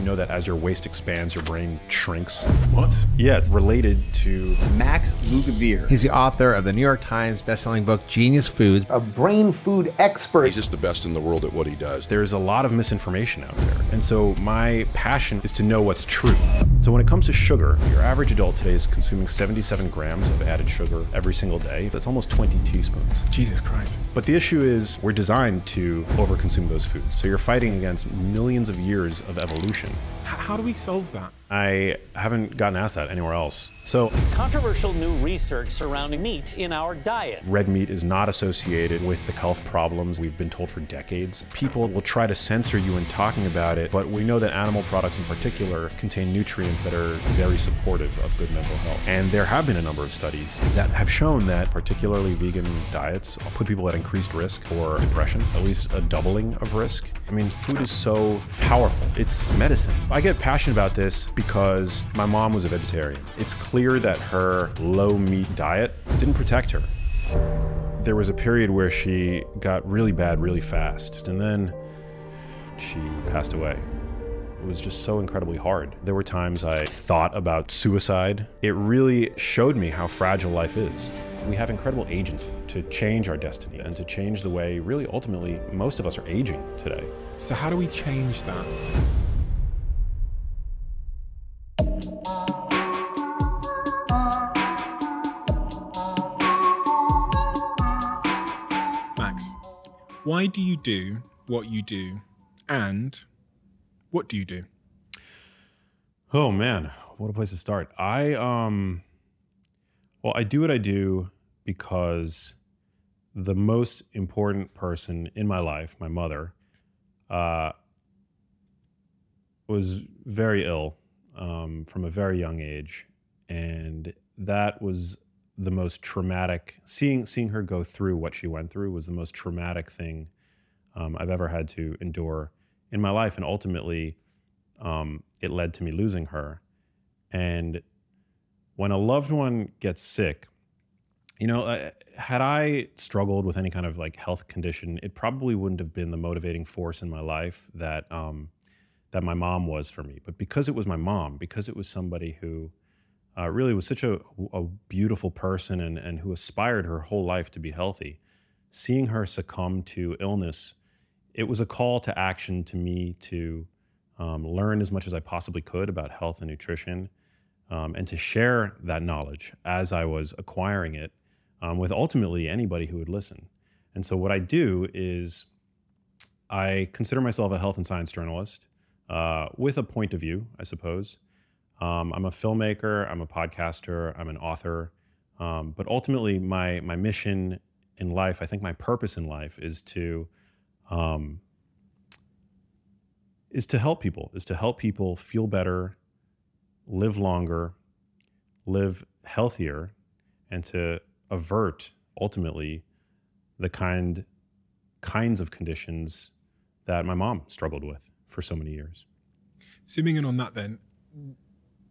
know that as your waist expands, your brain shrinks? What? Yeah, it's related to Max Lugavere. He's the author of the New York Times bestselling book, Genius Foods. A brain food expert. He's just the best in the world at what he does. There's a lot of misinformation out there. And so my passion is to know what's true. So when it comes to sugar, your average adult today is consuming 77 grams of added sugar every single day. That's almost 20 teaspoons. Jesus Christ. But the issue is we're designed to overconsume those foods. So you're fighting against millions of years of evolution. How do we solve that? I haven't gotten asked that anywhere else. So controversial new research surrounding meat in our diet. Red meat is not associated with the health problems we've been told for decades. People will try to censor you in talking about it, but we know that animal products in particular contain nutrients that are very supportive of good mental health. And there have been a number of studies that have shown that particularly vegan diets put people at increased risk for depression, at least a doubling of risk. I mean, food is so powerful. It's medicine. I get passionate about this because my mom was a vegetarian. It's clear that her low meat diet didn't protect her. There was a period where she got really bad really fast, and then she passed away. It was just so incredibly hard. There were times I thought about suicide. It really showed me how fragile life is. We have incredible agency to change our destiny and to change the way, really, ultimately, most of us are aging today. So how do we change that? Max, why do you do what you do, and what do you do? Oh man, what a place to start. Well, I do what I do because the most important person in my life, my mother, was very ill from a very young age, and that was the most traumatic. Seeing her go through what she went through was the most traumatic thing I've ever had to endure in my life, and ultimately, it led to me losing her. And when a loved one gets sick, you know, had I struggled with any kind of like health condition, it probably wouldn't have been the motivating force in my life that that my mom was for me. But because it was my mom, because it was somebody who really was such a beautiful person and who aspired her whole life to be healthy, seeing her succumb to illness, it was a call to action to me to learn as much as I possibly could about health and nutrition, and to share that knowledge as I was acquiring it with ultimately anybody who would listen. And so what I do is I consider myself a health and science journalist with a point of view, I suppose. I'm a filmmaker, I'm a podcaster, I'm an author, but ultimately my mission in life, I think my purpose in life is to help people feel better, live longer, live healthier, and to avert ultimately the kinds of conditions that my mom struggled with for so many years. Zooming in on that then,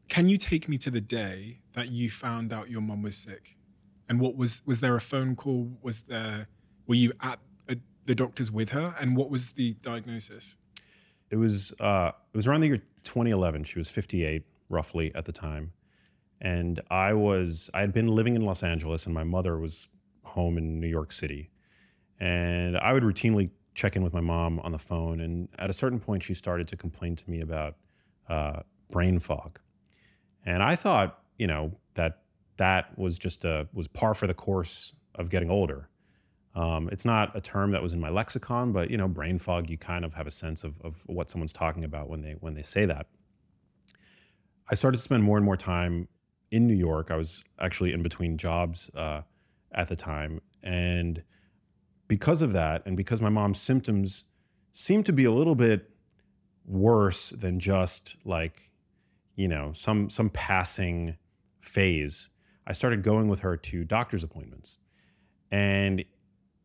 can you take me to the day that you found out your mom was sick? And what was there a phone call? Were you at the doctor's with her? And what was the diagnosis? It was around the year 2011. She was 58 roughly at the time. And I had been living in Los Angeles and my mother was home in New York City. And I would routinely check in with my mom on the phone. And at a certain point, she started to complain to me about brain fog. And I thought, you know, that was just was par for the course of getting older. It's not a term that was in my lexicon, but you know, brain fog, you kind of have a sense of what someone's talking about when they say that. I started to spend more and more time in New York. I was actually in between jobs at the time. And because of that, and because my mom's symptoms seemed to be a little bit worse than just like, you know, some passing phase, I started going with her to doctor's appointments. And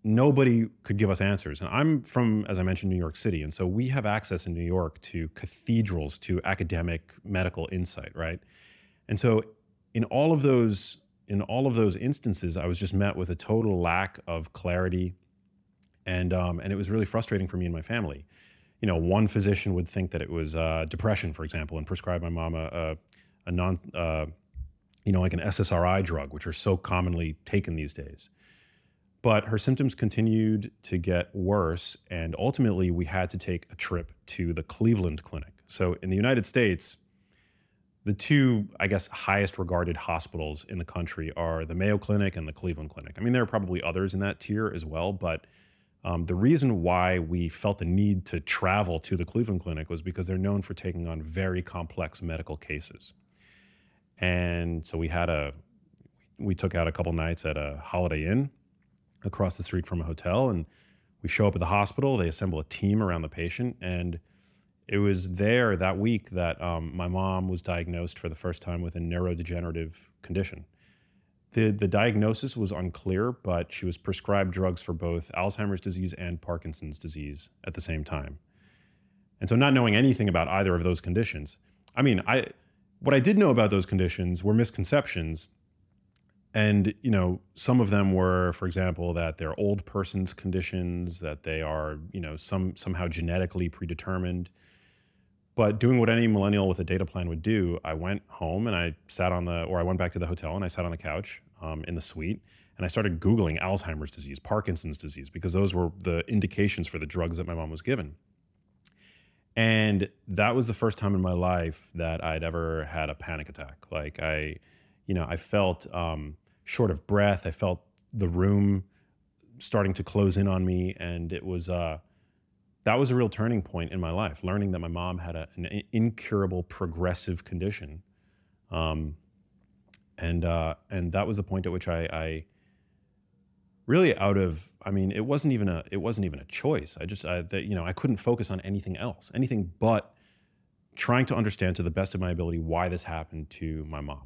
nobody could give us answers. And I'm from, as I mentioned, New York City. And so we have access in New York to cathedrals, to academic medical insight, right? And so in all of those instances, I was just met with a total lack of clarity. And it was really frustrating for me and my family. one physician would think that it was depression, for example, and prescribe my mom a non, like an SSRI drug, which are so commonly taken these days. But her symptoms continued to get worse, and ultimately we had to take a trip to the Cleveland Clinic. So in the United States, the two, I guess, highest regarded hospitals in the country are the Mayo Clinic and the Cleveland Clinic. I mean, there are probably others in that tier as well, but the reason why we felt the need to travel to the Cleveland Clinic was because they're known for taking on very complex medical cases. And so we took out a couple nights at a Holiday Inn across the street from a hotel, and we show up at the hospital. They assemble a team around the patient, and it was there that week that my mom was diagnosed for the first time with a neurodegenerative condition. The diagnosis was unclear, but she was prescribed drugs for both Alzheimer's disease and Parkinson's disease at the same time. And so not knowing anything about either of those conditions, what I did know about those conditions were misconceptions. And, some of them were, for example, that they're old person's conditions, that they are, somehow genetically predetermined. But doing what any millennial with a data plan would do, I went home and I went back to the hotel and I sat on the couch in the suite and I started Googling Alzheimer's disease, Parkinson's disease, because those were the indications for the drugs that my mom was given. And that was the first time in my life that I'd ever had a panic attack. Like I felt short of breath. I felt the room starting to close in on me, and it was that was a real turning point in my life, learning that my mom had an incurable progressive condition. And that was the point at which I really it wasn't even a choice. I couldn't focus on anything else, anything but trying to understand to the best of my ability why this happened to my mom.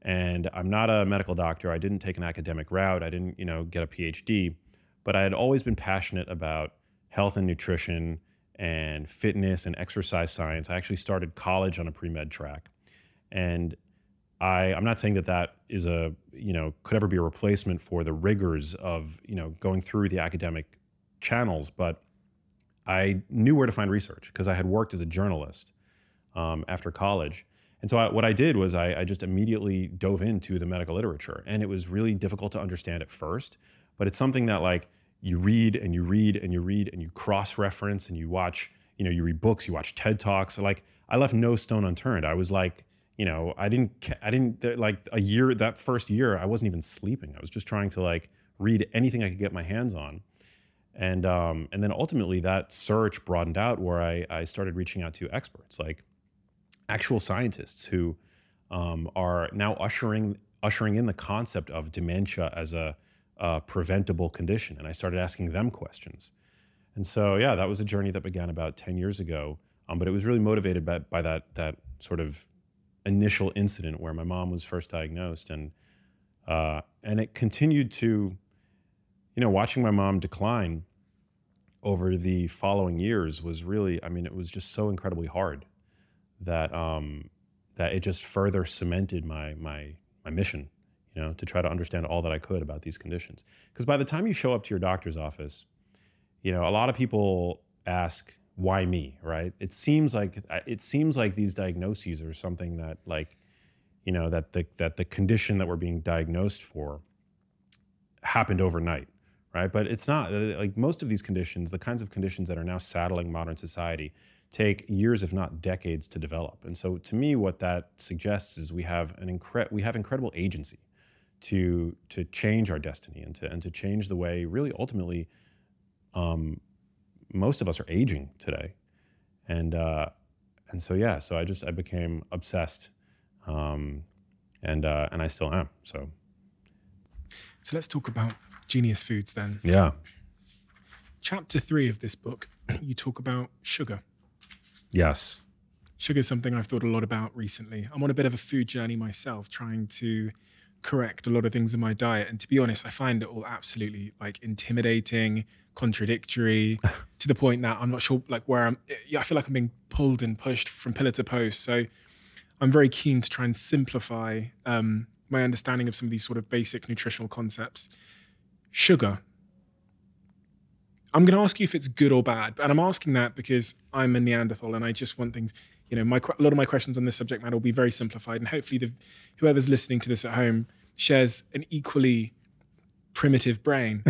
And I'm not a medical doctor. I didn't take an academic route. I didn't, get a PhD, but I had always been passionate about health and nutrition and fitness and exercise science. I actually started college on a pre-med track. And I'm not saying that is could ever be a replacement for the rigors of, going through the academic channels, but I knew where to find research because I had worked as a journalist after college. And so what I did was I just immediately dove into the medical literature, and it was really difficult to understand at first, but it's something that you read and you read and you read and you cross-reference and you watch, you read books, you watch TED Talks. I left no stone unturned. I was that first year, I wasn't even sleeping. I was just trying to read anything I could get my hands on. And then ultimately that search broadened out where I started reaching out to experts, like actual scientists who are now ushering in the concept of dementia as a preventable condition. And I started asking them questions. And so, yeah, that was a journey that began about 10 years ago. But it was really motivated by that sort of initial incident where my mom was first diagnosed. And it continued to, watching my mom decline over the following years was really, it was just so incredibly hard that it just further cemented my mission, to try to understand all that I could about these conditions. Because by the time you show up to your doctor's office, a lot of people ask, why me, right? It seems like these diagnoses are something that that the condition that we're being diagnosed for happened overnight, right? But it's not. Most of these conditions, the kinds of conditions that are now saddling modern society, take years, if not decades, to develop. And so, to me, what that suggests is we have incredible agency to change our destiny and to change the way, really, ultimately, most of us are aging today. And so I became obsessed, and I still am. So let's talk about Genius Foods then. Yeah. Chapter 3 of this book, you talk about sugar. Yes. Sugar is something I've thought a lot about recently. I'm on a bit of a food journey myself, trying to correct a lot of things in my diet. And to be honest, I find it all absolutely intimidating, contradictory, to the point that I'm not sure where I feel like I'm being pulled and pushed from pillar to post. So I'm very keen to try and simplify my understanding of some of these sort of basic nutritional concepts. Sugar. I'm going to ask you if it's good or bad, and I'm asking that because I'm a Neanderthal and I just want things, a lot of my questions on this subject matter will be very simplified, and hopefully whoever's listening to this at home shares an equally primitive brain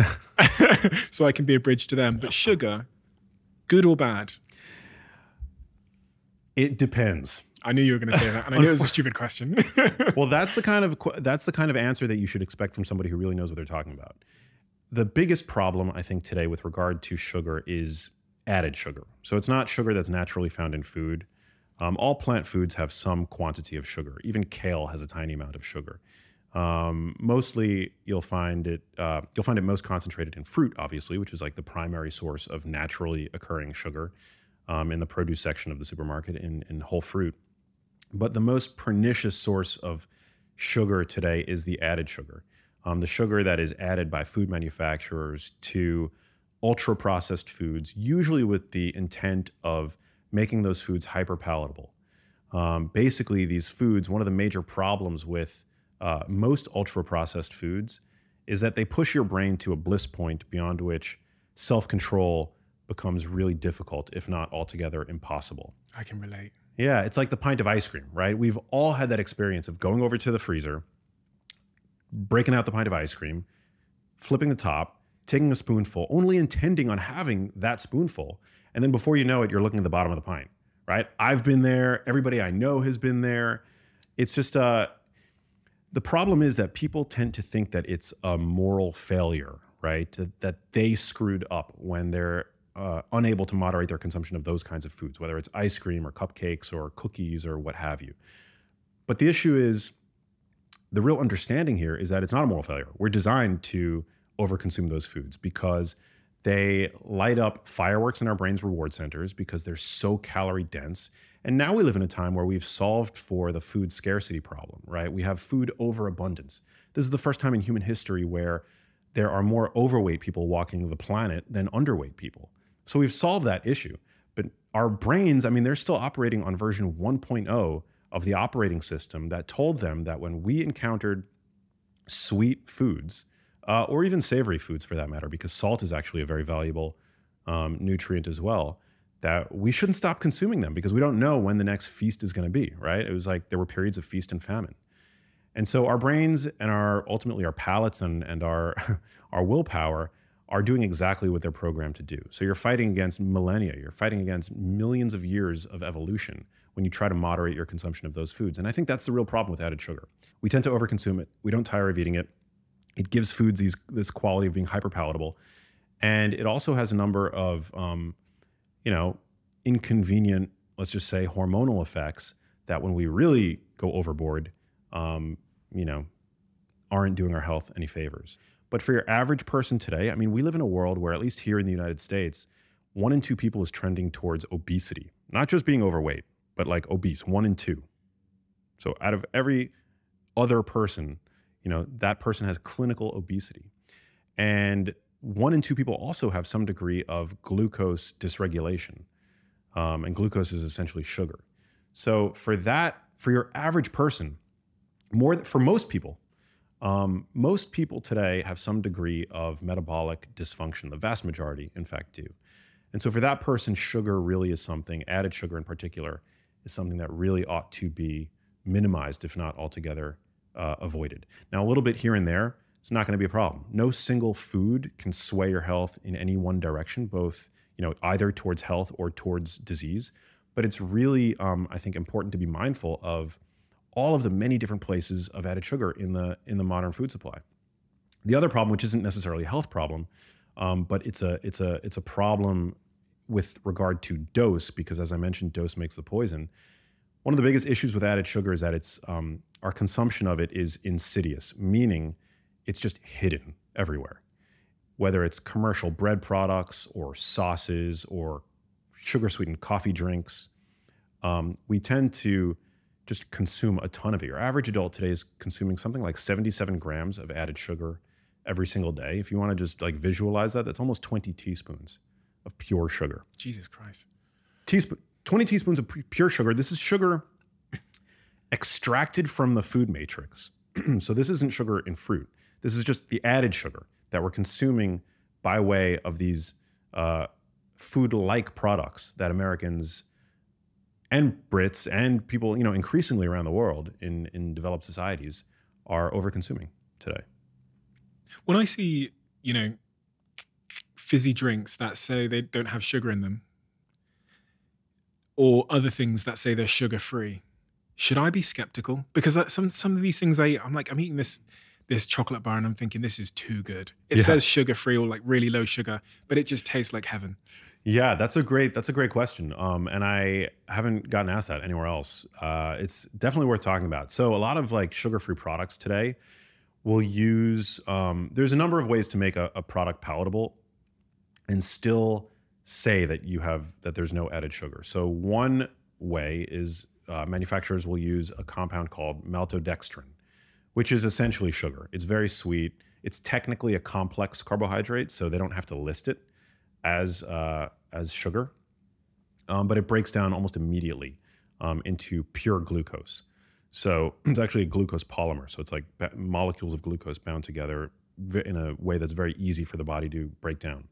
so I can be a bridge to them. But sugar, good or bad? It depends. I knew you were going to say that, and I knew it was a stupid question. Well, that's the kind of answer that you should expect from somebody who really knows what they're talking about. The biggest problem, I think, today with regard to sugar is added sugar. So it's not sugar that's naturally found in food. All plant foods have some quantity of sugar. Even kale has a tiny amount of sugar. Mostly, you'll find it most concentrated in fruit, obviously, which is like the primary source of naturally occurring sugar in the produce section of the supermarket in whole fruit. But the most pernicious source of sugar today is the added sugar. The sugar that is added by food manufacturers to ultra-processed foods, usually with the intent of making those foods hyper-palatable. Basically, these foods, one of the major problems with most ultra-processed foods is that they push your brain to a bliss point beyond which self-control becomes really difficult, if not altogether impossible. I can relate. Yeah, it's like the pint of ice cream, right? We've all had that experience of going over to the freezer, breaking out the pint of ice cream, flipping the top, taking a spoonful, only intending on having that spoonful. And then before you know it, you're looking at the bottom of the pint, right? I've been there. Everybody I know has been there. It's just, the problem is that people tend to think that it's a moral failure, right? That they screwed up when they're unable to moderate their consumption of those kinds of foods, whether it's ice cream or cupcakes or cookies or what have you. But the issue is, the real understanding here is that it's not a moral failure. We're designed to overconsume those foods because they light up fireworks in our brain's reward centers because they're so calorie dense. And now we live in a time where we've solved for the food scarcity problem, right? We have food overabundance. This is the first time in human history where there are more overweight people walking the planet than underweight people. So we've solved that issue. But our brains, they're still operating on version 1.0 of the operating system that told them that when we encountered sweet foods, or even savory foods for that matter, because salt is actually a very valuable nutrient as well, that we shouldn't stop consuming them because we don't know when the next feast is going to be, right? It was like there were periods of feast and famine. And so our brains and ultimately our palates and our, our willpower are doing exactly what they're programmed to do. So you're fighting against millennia, you're fighting against millions of years of evolution when you try to moderate your consumption of those foods. And I think that's the real problem with added sugar. We tend to overconsume it. We don't tire of eating it. It gives foods this quality of being hyper-palatable. And it also has a number of, inconvenient, let's just say, hormonal effects that when we really go overboard, aren't doing our health any favors. But for your average person today, we live in a world where, at least here in the United States, 1 in 2 people is trending towards obesity. Not just being overweight, but like obese, 1 in 2. So out of every other person, that person has clinical obesity. And 1 in 2 people also have some degree of glucose dysregulation. And glucose is essentially sugar. So for your average person, for most people today have some degree of metabolic dysfunction. The vast majority, in fact, do. And so for that person, sugar really is something, added sugar in particular, is something that really ought to be minimized, if not altogether avoided. Now, a little bit here and there, it's not going to be a problem. No single food can sway your health in any one direction, both either towards health or towards disease. But it's really, I think, important to be mindful of all of the many different places of added sugar in the modern food supply. The other problem, which isn't necessarily a health problem, but it's a problem with regard to dose, because as I mentioned, dose makes the poison. One of the biggest issues with added sugar is that our consumption of it is insidious, meaning it's just hidden everywhere. Whether it's commercial bread products or sauces or sugar-sweetened coffee drinks, we tend to just consume a ton of it. Your average adult today is consuming something like 77 grams of added sugar every single day. If you want to just visualize that, that's almost 20 teaspoons of pure sugar. Jesus Christ. 20 teaspoons of pure sugar. This is sugar extracted from the food matrix. So this isn't sugar in fruit. This is just the added sugar that we're consuming by way of these food-like products that Americans and Brits and people, increasingly around the world in developed societies are over-consuming today. When I see, fizzy drinks that say they don't have sugar in them, or other things that say they're sugar-free, should I be skeptical? Because some of these things I'm eating this chocolate bar and I'm thinking this is too good. It says sugar-free or like really low sugar, but it just tastes like heaven. Yeah, that's a great question. And I haven't gotten asked that anywhere else. It's definitely worth talking about. So a lot of like sugar-free products today will use, there's a number of ways to make a product palatable and still say that there's no added sugar. So one way is manufacturers will use a compound called maltodextrin, which is essentially sugar. It's very sweet. It's technically a complex carbohydrate, so they don't have to list it as sugar, but it breaks down almost immediately into pure glucose. So it's actually a glucose polymer. So it's like molecules of glucose bound together in a way that's very easy for the body to break down.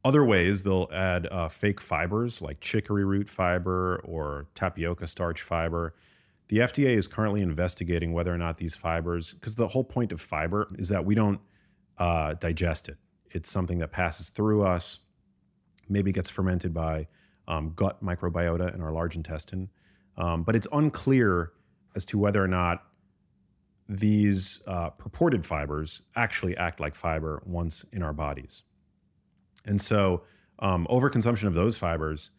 Other ways, they'll add fake fibers like chicory root fiber or tapioca starch fiber. The FDA is currently investigating whether or not these fibers, because the whole point of fiber is that we don't digest it. It's something that passes through us, maybe gets fermented by gut microbiota in our large intestine. But it's unclear as to whether or not these purported fibers actually act like fiber once in our bodies. And so overconsumption of those fibers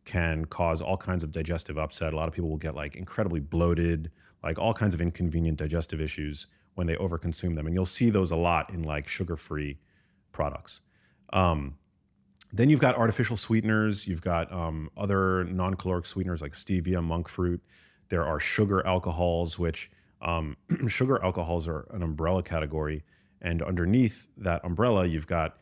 can cause all kinds of digestive upset. A lot of people will get like incredibly bloated, like all kinds of inconvenient digestive issues when they overconsume them. And you'll see those a lot in like sugar-free products. Then you've got artificial sweeteners. You've got other non-caloric sweeteners like stevia, monk fruit. There are sugar alcohols, which sugar alcohols are an umbrella category. And underneath that umbrella, you've got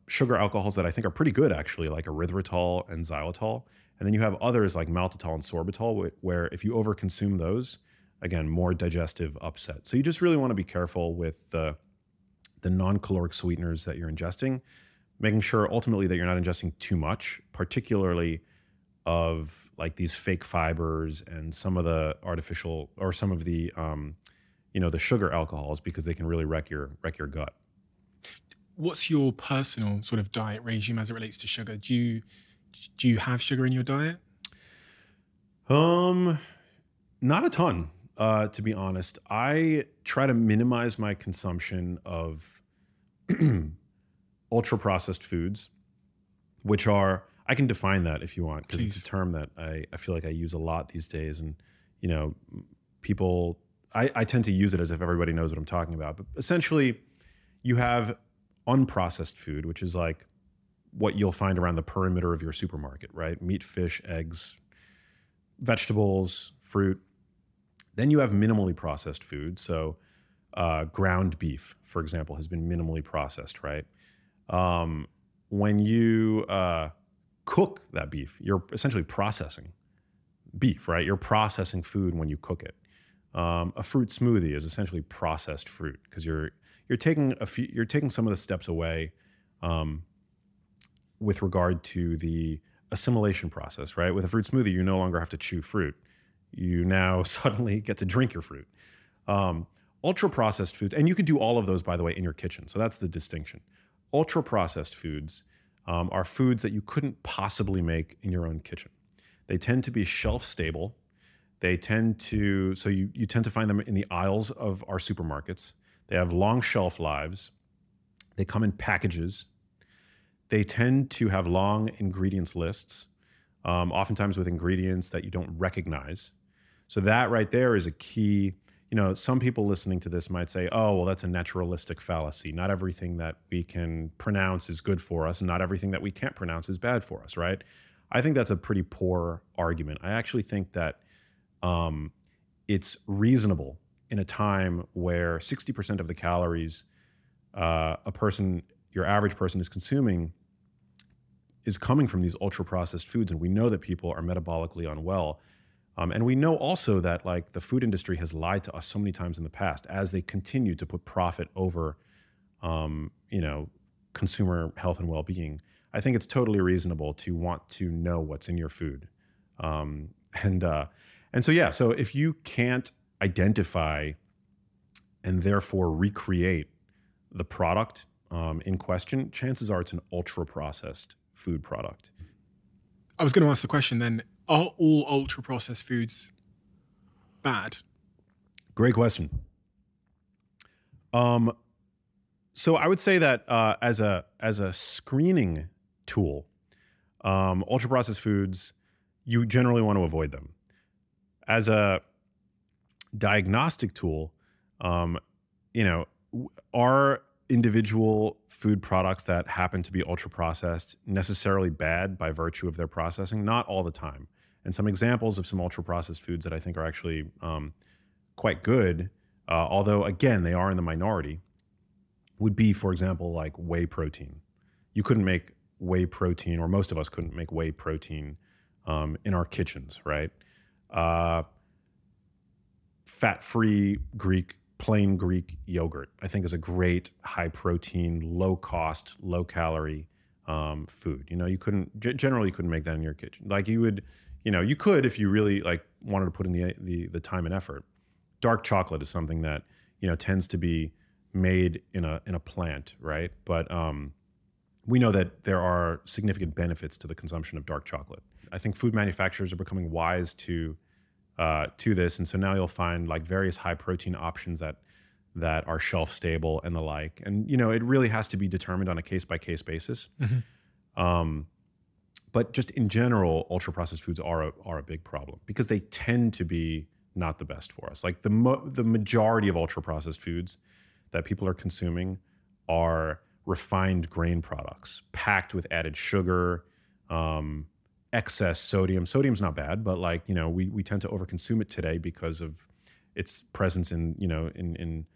sugar alcohols that I think are pretty good, actually, like erythritol and xylitol. And then you have others like maltitol and sorbitol, where if you overconsume those, again, more digestive upset. So you just really want to be careful with the non-caloric sweeteners that you're ingesting, making sure ultimately that you're not ingesting too much, particularly of like these fake fibers and some of the artificial or some of the, the sugar alcohols, because they can really wreck your gut. What's your personal sort of diet regime as it relates to sugar? Do you have sugar in your diet? Not a ton, to be honest. I try to minimize my consumption of ultra-processed foods, which are, I can define that if you want, because it's a term that I feel like I use a lot these days. And, people, I tend to use it as if everybody knows what I'm talking about. But essentially, you have unprocessed food, which is like what you'll find around the perimeter of your supermarket, right? Meat, fish, eggs, vegetables, fruit. Then you have minimally processed food. So ground beef, for example, has been minimally processed, right? When you cook that beef, you're essentially processing beef, right? You're processing food when you cook it. A fruit smoothie is essentially processed fruit, because you're taking some of the steps away with regard to the assimilation process, right? With a fruit smoothie, you no longer have to chew fruit. You now suddenly get to drink your fruit. Ultra-processed foods, and you could do all of those, by the way, in your kitchen. So that's the distinction. Ultra-processed foods are foods that you couldn't possibly make in your own kitchen. They tend to be shelf-stable. They tend to, so you tend to find them in the aisles of our supermarkets. They have long shelf lives. They come in packages. They tend to have long ingredients lists, oftentimes with ingredients that you don't recognize. So that right there is a key. Some people listening to this might say, oh, well, that's a naturalistic fallacy. Not everything that we can pronounce is good for us, and not everything that we can't pronounce is bad for us, right? I think that's a pretty poor argument. I actually think that it's reasonable in a time where 60% of the calories your average person is consuming is coming from these ultra-processed foods. And we know that people are metabolically unwell. And we know also that like the food industry has lied to us so many times in the past as they continue to put profit over consumer health and well-being, I think it's totally reasonable to want to know what's in your food. So if you can't identify and therefore recreate the product in question, chances are it's an ultra-processed food product. I was going to ask the question then, are all ultra-processed foods bad? Great question. So I would say that as a screening tool, ultra-processed foods, you generally want to avoid them. As a diagnostic tool, are individual food products that happen to be ultra-processed necessarily bad by virtue of their processing? Not all the time. And some examples of some ultra-processed foods that I think are actually quite good, although again, they are in the minority, would be, for example, like whey protein. You couldn't make whey protein, or most of us couldn't make whey protein in our kitchens, right? Fat-free plain Greek yogurt, I think, is a great high protein, low cost, low calorie food. You generally couldn't make that in your kitchen. Like you could if you really wanted to put in the time and effort. Dark chocolate is something that tends to be made in a plant, right? But we know that there are significant benefits to the consumption of dark chocolate. I think food manufacturers are becoming wise to this, and so now you'll find various high protein options that are shelf stable and the like. And it really has to be determined on a case by case basis. Mm-hmm. But just in general, ultra processed foods are a big problem because they tend to be not the best for us. Like the majority of ultra processed foods that people are consuming are refined grain products packed with added sugar, excess sodium. Sodium's not bad, but we tend to overconsume it today because of its presence in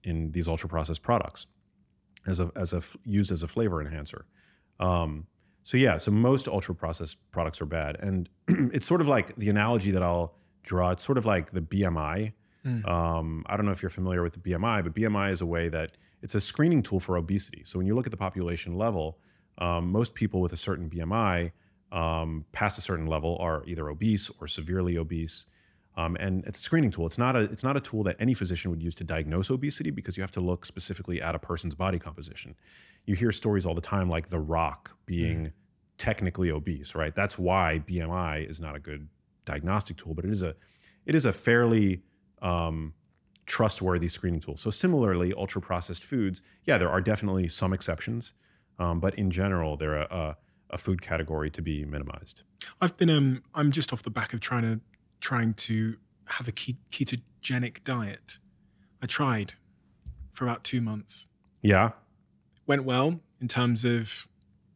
these ultra processed products used as a flavor enhancer. So most ultra processed products are bad, and it's sort of like the analogy that I'll draw. It's sort of like the BMI. I don't know if you're familiar with the BMI, but BMI is a way that it's a screening tool for obesity. So when you look at the population level, most people with a certain BMI past a certain level are either obese or severely obese. And it's a screening tool. It's not a tool that any physician would use to diagnose obesity because you have to look specifically at a person's body composition. You hear stories all the time like The Rock being technically obese, right? That's why BMI is not a good diagnostic tool, but it is a fairly trustworthy screening tool. So similarly, ultra-processed foods, there are definitely some exceptions, but in general, they're a food category to be minimized. I'm just off the back of trying to have a ketogenic diet. I tried for about 2 months. Yeah. Went well in terms of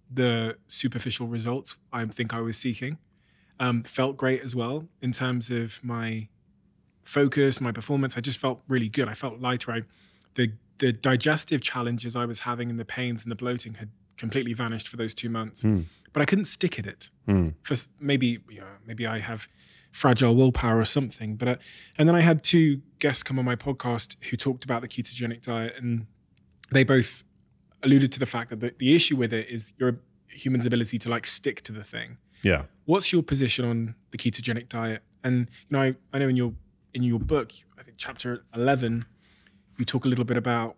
the superficial results I think I was seeking. Felt great as well in terms of my focus, my performance. I just felt really good. I felt lighter. The digestive challenges I was having and the pains and the bloating had completely vanished for those 2 months. But I couldn't stick at it. For maybe I have fragile willpower or something. And then I had 2 guests come on my podcast who talked about the ketogenic diet, and they both alluded to the fact that the issue with it is your human's ability to stick to the thing. Yeah. What's your position on the ketogenic diet? And I know in your book, I think chapter 11, you talk a little bit about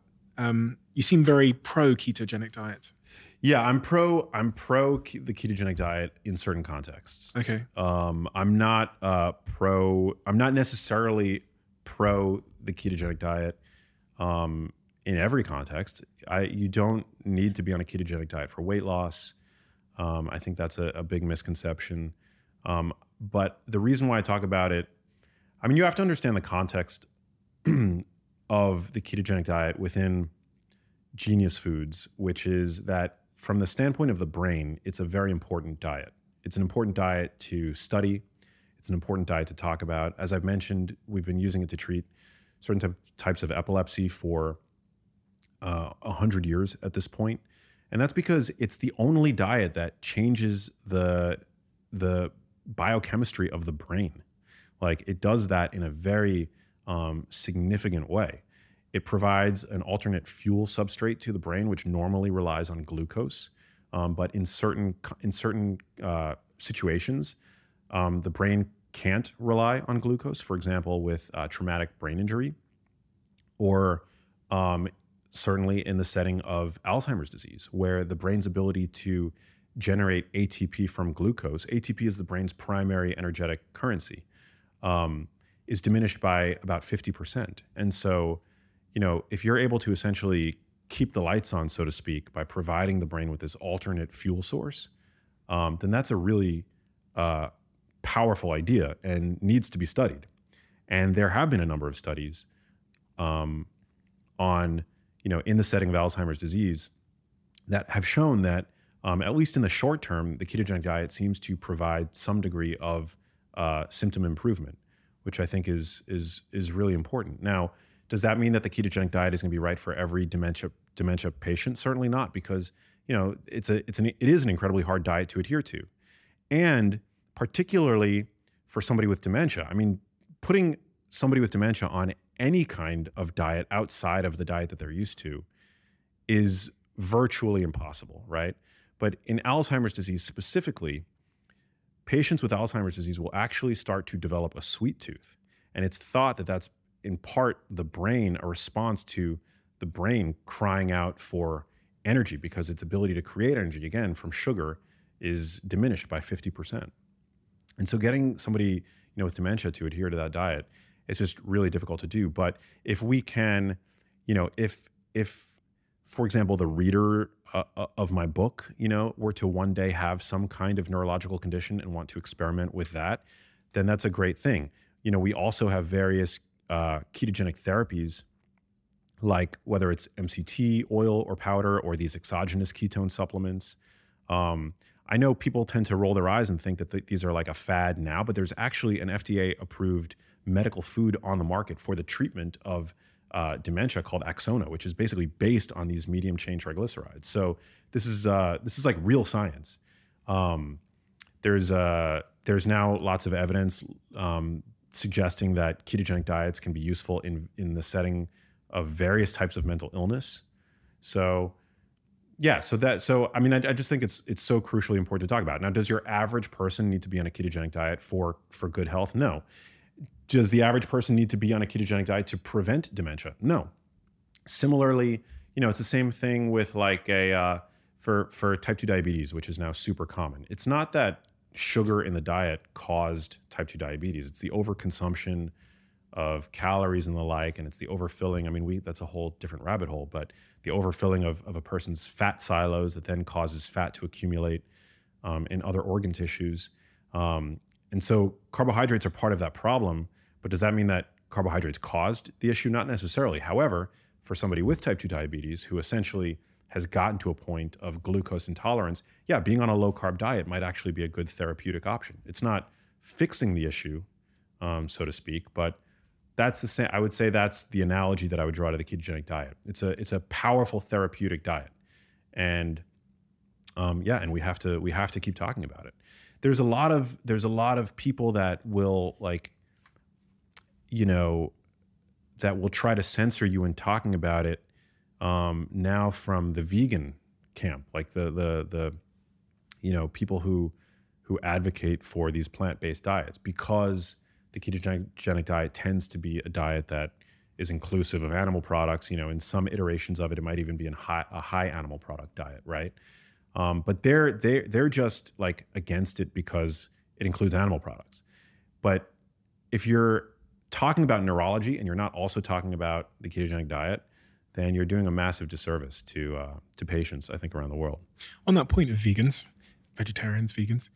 you seem very pro ketogenic diet. Yeah, I'm pro the ketogenic diet in certain contexts. Okay. I'm not necessarily pro the ketogenic diet in every context. You don't need to be on a ketogenic diet for weight loss. I think that's a big misconception. But the reason why I talk about it, you have to understand the context of the ketogenic diet within Genius Foods, which is that from the standpoint of the brain, it's a very important diet. It's an important diet to study. It's an important diet to talk about. As I've mentioned, we've been using it to treat certain types of epilepsy for 100 years at this point. And that's because it's the only diet that changes the biochemistry of the brain. It does that in a very significant way. It provides an alternate fuel substrate to the brain, which normally relies on glucose. But in certain situations, the brain can't rely on glucose. For example, with traumatic brain injury, or certainly in the setting of Alzheimer's disease, where the brain's ability to generate ATP from glucose, ATP is the brain's primary energetic currency, is diminished by about 50%. And so, if you're able to essentially keep the lights on, so to speak, by providing the brain with this alternate fuel source, then that's a really powerful idea and needs to be studied. And there have been a number of studies on, in the setting of Alzheimer's disease that have shown that, at least in the short term, the ketogenic diet seems to provide some degree of symptom improvement, which I think is really important. Now, does that mean that the ketogenic diet is going to be right for every dementia patient? Certainly not, because it is an incredibly hard diet to adhere to, and particularly for somebody with dementia. I mean, putting somebody with dementia on any kind of diet outside of the diet that they're used to is virtually impossible, right? But in Alzheimer's disease specifically, patients with Alzheimer's disease will actually start to develop a sweet tooth. And it's thought that that's in part the brain, a response to the brain crying out for energy, because its ability to create energy, again, from sugar is diminished by 50%. And so getting somebody, with dementia to adhere to that diet, it's just really difficult to do. But if we can, if for example, the reader of my book, were to one day have some kind of neurological condition and want to experiment with that, then that's a great thing. We also have various ketogenic therapies, like whether it's MCT oil or powder or these exogenous ketone supplements. I know people tend to roll their eyes and think that these are like a fad now, but there's actually an FDA-approved medical food on the market for the treatment of dementia called Axona, which is basically based on these medium-chain triglycerides. So this is like real science. There's now lots of evidence suggesting that ketogenic diets can be useful in the setting of various types of mental illness. So yeah, so I mean, I just think it's so crucially important to talk about. Now, does your average person need to be on a ketogenic diet for good health? No. Does the average person need to be on a ketogenic diet to prevent dementia? No. Similarly, it's the same thing with like for type 2 diabetes, which is now super common. It's not that sugar in the diet caused type 2 diabetes. It's the overconsumption of calories and the like, and it's the overfilling. I mean, that's a whole different rabbit hole, but the overfilling of a person's fat silos that then causes fat to accumulate in other organ tissues. And so carbohydrates are part of that problem, but does that mean that carbohydrates caused the issue? Not necessarily. However, for somebody with type 2 diabetes who essentially has gotten to a point of glucose intolerance, yeah, being on a low-carb diet might actually be a good therapeutic option. It's not fixing the issue, so to speak, but that's the same. I would say that's the analogy that I would draw to the ketogenic diet. It's a powerful therapeutic diet, and and we have to keep talking about it. There's a lot of people that will that will try to censor you in talking about it now from the vegan camp, like the people who advocate for these plant-based diets, because the ketogenic diet tends to be a diet that is inclusive of animal products. In some iterations of it, it might even be a high animal product diet, right? But they're just like against it because it includes animal products. But if you're talking about neurology and you're not also talking about the ketogenic diet, then you're doing a massive disservice to patients, I think, around the world. On that point of vegans, vegetarians, vegans,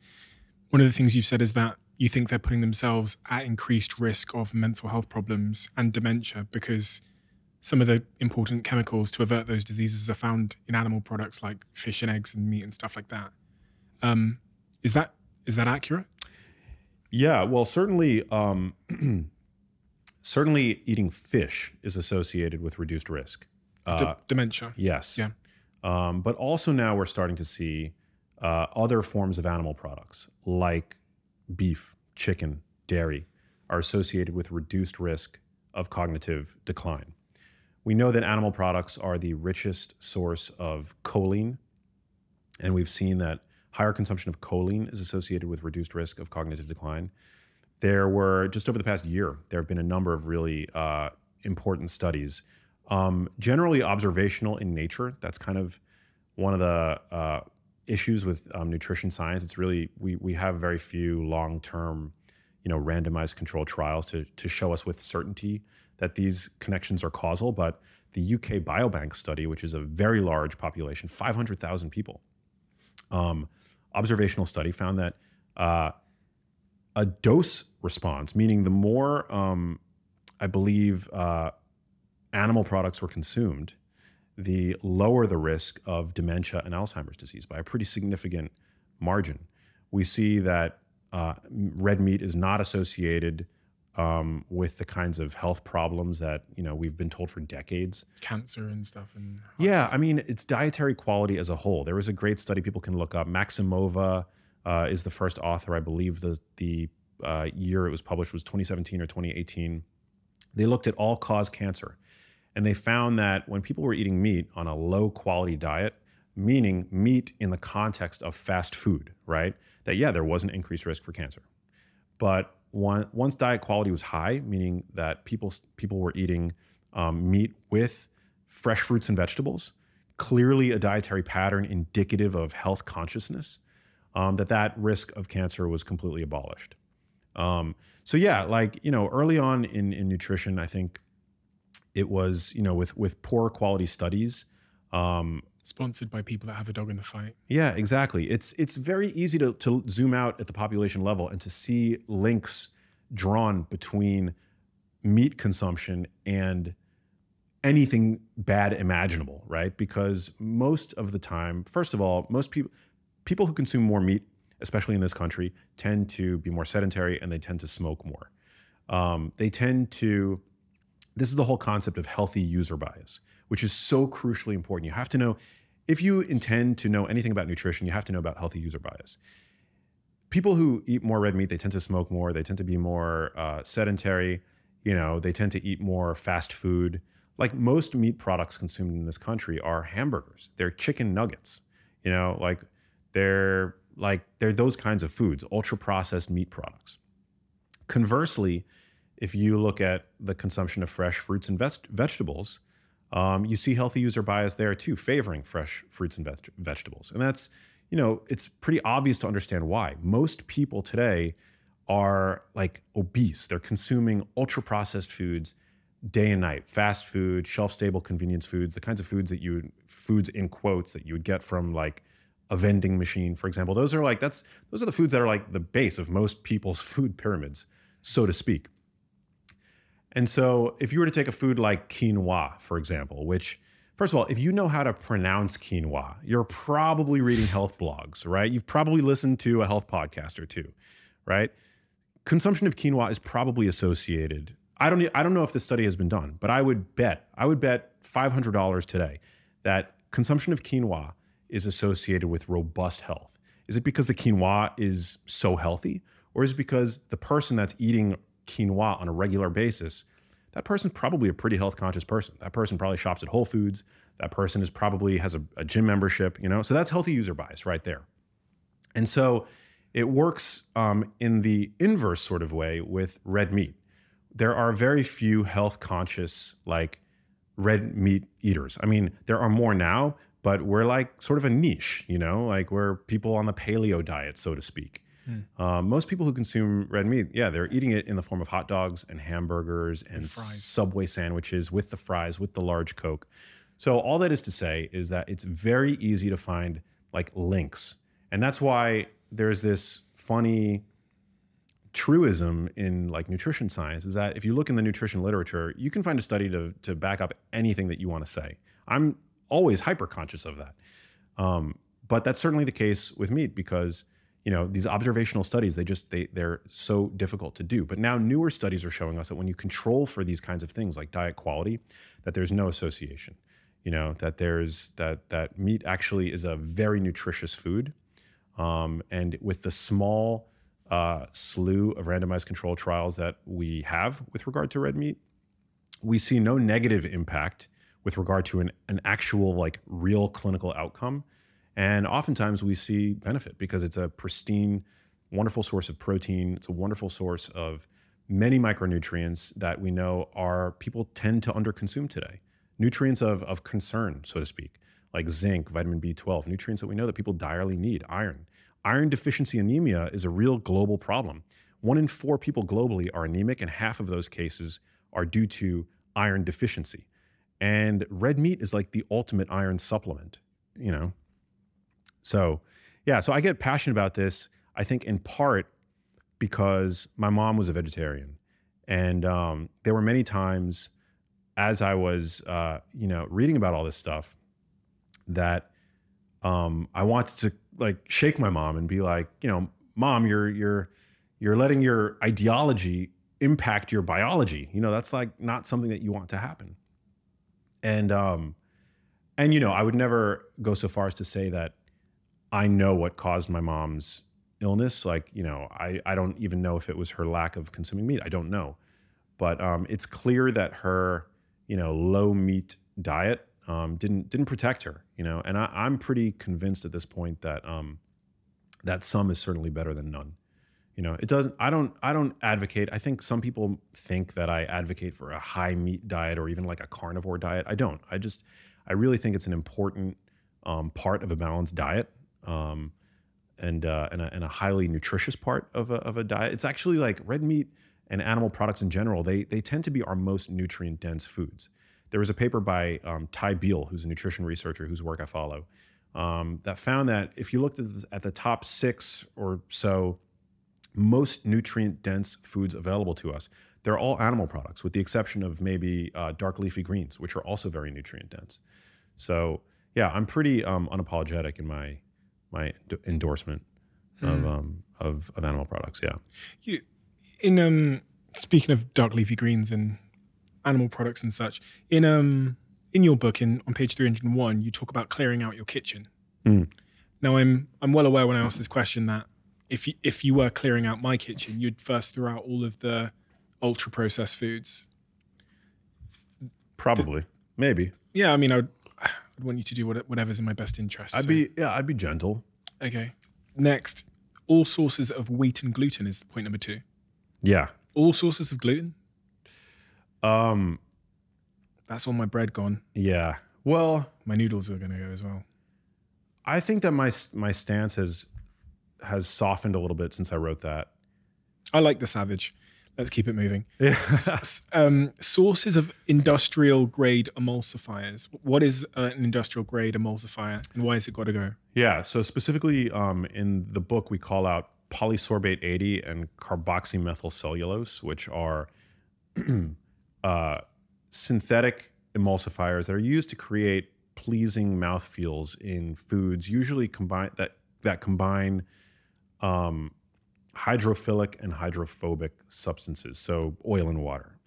one of the things you've said is that you think they're putting themselves at increased risk of mental health problems and dementia because some of the important chemicals to avert those diseases are found in animal products like fish and eggs and meat and stuff like that. Is that accurate? Yeah, well, certainly, certainly eating fish is associated with reduced risk. Dementia. Yes. Yeah. But also now we're starting to see other forms of animal products like beef, chicken, dairy are associated with reduced risk of cognitive decline, We know that animal products are the richest source of choline, and we've seen that higher consumption of choline is associated with reduced risk of cognitive decline. There were, just over the past year, there have been a number of really important studies, generally observational in nature. That's kind of one of the issues with nutrition science. It's really, we have very few long-term, randomized controlled trials to show us with certainty that these connections are causal. But the UK Biobank study, which is a very large population, 500,000 people, observational study, found that a dose response, meaning the more, I believe, animal products were consumed, the lower the risk of dementia and Alzheimer's disease by a pretty significant margin. We see that red meat is not associated with the kinds of health problems that we've been told for decades. Cancer and stuff. And yeah, I mean, it's dietary quality as a whole. There was a great study people can look up. Maximova is the first author. I believe the year it was published was 2017 or 2018. They looked at all-cause cancer, and they found that when people were eating meat on a low-quality diet, meaning meat in the context of fast food, right? That, yeah, there was an increased risk for cancer. But once diet quality was high, meaning that people were eating meat with fresh fruits and vegetables, clearly a dietary pattern indicative of health consciousness, that risk of cancer was completely abolished. So yeah, early on in nutrition, I think it was, with poor quality studies. Sponsored by people that have a dog in the fight. Yeah, exactly. It's very easy to zoom out at the population level and to see links drawn between meat consumption and anything bad imaginable, right? Because most of the time, first of all, most people who consume more meat, especially in this country, tend to be more sedentary and they tend to smoke more. This is the whole concept of healthy user bias, which is so crucially important. You have to know, if you intend to know anything about nutrition, you have to know about healthy user bias. People who eat more red meat, they tend to smoke more, they tend to be more sedentary, they tend to eat more fast food. Like most meat products consumed in this country are hamburgers, they're chicken nuggets, they're those kinds of foods, ultra processed meat products. Conversely, if you look at the consumption of fresh fruits and vegetables, you see healthy user bias there too, favoring fresh fruits and vegetables. And that's, it's pretty obvious to understand why. Most people today are obese. They're consuming ultra processed foods day and night, fast food, shelf stable convenience foods, the kinds of foods foods in quotes that you would get from a vending machine, for example. Those are the foods that are the base of most people's food pyramids, so to speak. And so if you were to take a food like quinoa, for example, which, first of all, if you know how to pronounce quinoa, you're probably reading health blogs, right? You've probably listened to a health podcast or two, right? Consumption of quinoa is probably associated. I don't know if this study has been done, but I would bet $500 today that consumption of quinoa is associated with robust health. Is it because the quinoa is so healthy, or is it because the person that's eating quinoa on a regular basis, that person's probably a pretty health conscious person. That person probably shops at Whole Foods. That person probably has a gym membership, so that's healthy user bias right there. And so it works in the inverse sort of way with red meat. There are very few health conscious red meat eaters. I mean, there are more now, but we're sort of a niche, we're people on the paleo diet, so to speak. Most people who consume red meat, yeah, they're eating it in the form of hot dogs and hamburgers and Subway sandwiches with the fries, with the large Coke. So all that is to say is that it's very easy to find links. And that's why there's this funny truism in nutrition science, is that if you look in the nutrition literature, you can find a study to back up anything that you want to say. I'm always hyper conscious of that. But that's certainly the case with meat because these observational studies, they're so difficult to do. But now newer studies are showing us that when you control for these kinds of things like diet quality, that there's no association. That meat actually is a very nutritious food. And with the small slew of randomized control trials that we have with regard to red meat, we see no negative impact with regard to an actual like real clinical outcome. And oftentimes we see benefit because it's a pristine, wonderful source of protein. It's a wonderful source of many micronutrients that we know people tend to underconsume today. Nutrients of concern, so to speak, like zinc, vitamin B12, nutrients that we know that people direly need, iron. Iron deficiency anemia is a real global problem. 1 in 4 people globally are anemic, and half of those cases are due to iron deficiency. And red meat is like the ultimate iron supplement, you know? So, yeah, so I get passionate about this, I think in part because my mom was a vegetarian. And there were many times as I was, reading about all this stuff that I wanted to like shake my mom and be like, Mom, you're letting your ideology impact your biology. That's like not something that you want to happen. And I would never go so far as to say that I know what caused my mom's illness. Like, I don't even know if it was her lack of consuming meat. I don't know. But it's clear that her, low meat diet didn't protect her, and I'm pretty convinced at this point that that some is certainly better than none. It doesn't, I don't advocate. I think some people think that I advocate for a high meat diet or even like a carnivore diet. I don't. I really think it's an important part of a balanced diet. And a highly nutritious part of a diet. It's actually like red meat and animal products in general, they tend to be our most nutrient dense foods. There was a paper by Ty Beal, who's a nutrition researcher whose work I follow, that found that if you looked at the top 6 or so most nutrient dense foods available to us, they're all animal products with the exception of maybe dark leafy greens, which are also very nutrient dense. So yeah, I'm pretty unapologetic in my endorsement of animal products. Yeah. Speaking of dark leafy greens and animal products and such, in your book on page 301, you talk about clearing out your kitchen. Now I'm well aware when I ask this question that if you were clearing out my kitchen, you'd first throw out all of the ultra processed foods. Probably, maybe. Yeah, I mean, I'd want you to do whatever's in my best interest. I'd be gentle. Okay. Next, all sources of wheat and gluten is point number 2. Yeah. All sources of gluten? That's all my bread gone. Yeah. Well, my noodles are going to go as well. I think that my stance has softened a little bit since I wrote that. I like the savage. Let's keep it moving. Yeah. Sources of industrial grade emulsifiers. What is an industrial grade emulsifier and why has it got to go? Yeah. So specifically in the book, we call out polysorbate 80 and carboxymethylcellulose, which are synthetic emulsifiers that are used to create pleasing mouthfeels in foods, usually combine hydrophilic and hydrophobic substances, so oil and water,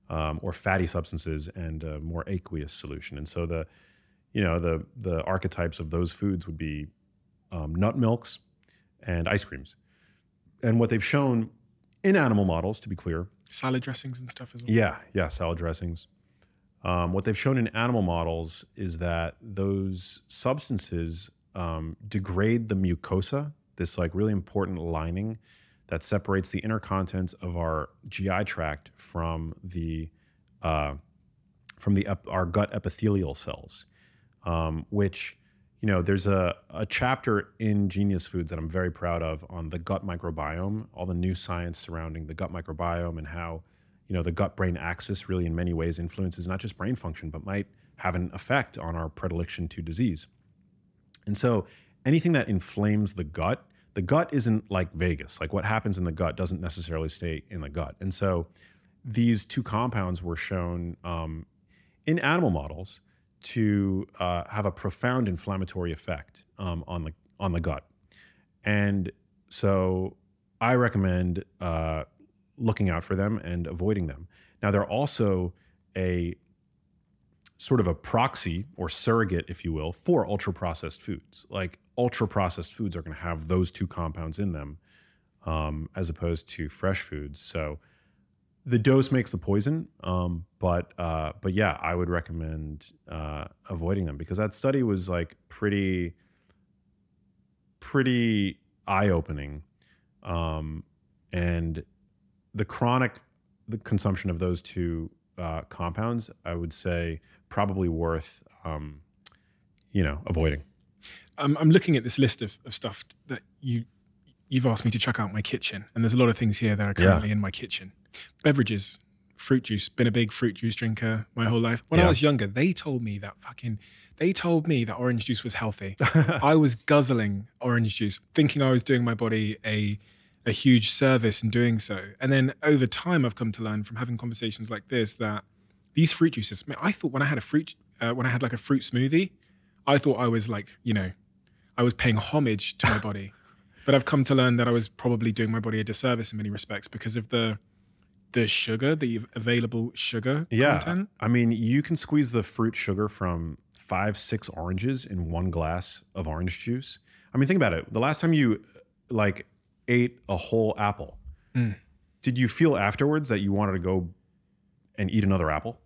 or fatty substances and a more aqueous solution. And so the archetypes of those foods would be nut milks and ice creams. And what they've shown in animal models, to be clear, salad dressings and stuff as well. Yeah, salad dressings. What they've shown in animal models is that those substances degrade the mucosa, this like really important lining that separates the inner contents of our GI tract from our gut epithelial cells, which, there's a chapter in Genius Foods that I'm very proud of on the gut microbiome, all the new science surrounding the gut microbiome and how, the gut-brain axis really in many ways influences not just brain function, but might have an effect on our predilection to disease. And so anything that inflames the gut isn't like Vegas. Like what happens in the gut doesn't necessarily stay in the gut. And so these 2 compounds were shown in animal models to have a profound inflammatory effect on the gut. And so I recommend looking out for them and avoiding them. Now they're also a sort of a proxy or surrogate, if you will, for ultra-processed foods. Like ultra-processed foods are going to have those 2 compounds in them as opposed to fresh foods. So The dose makes the poison, but yeah, I would recommend avoiding them because that study was like pretty eye-opening, and the consumption of those two compounds, I would say, probably worth avoiding. I'm looking at this list of stuff that you've asked me to check out my kitchen, and there's a lot of things here that are currently in my kitchen. Beverages, fruit juice. Been a big fruit juice drinker my whole life. When I was younger, they told me that orange juice was healthy. I was guzzling orange juice, thinking I was doing my body a huge service in doing so. And then over time, I've come to learn from having conversations like this that these fruit juices. I thought when I had like a fruit smoothie, I thought I was like, I was paying homage to my body. But I've come to learn that I was probably doing my body a disservice in many respects because of the sugar, the available sugar content. I mean, you can squeeze the fruit sugar from 5-6 oranges in one glass of orange juice. I mean, think about it. The last time you like ate a whole apple, did you feel afterwards that you wanted to go and eat another apple?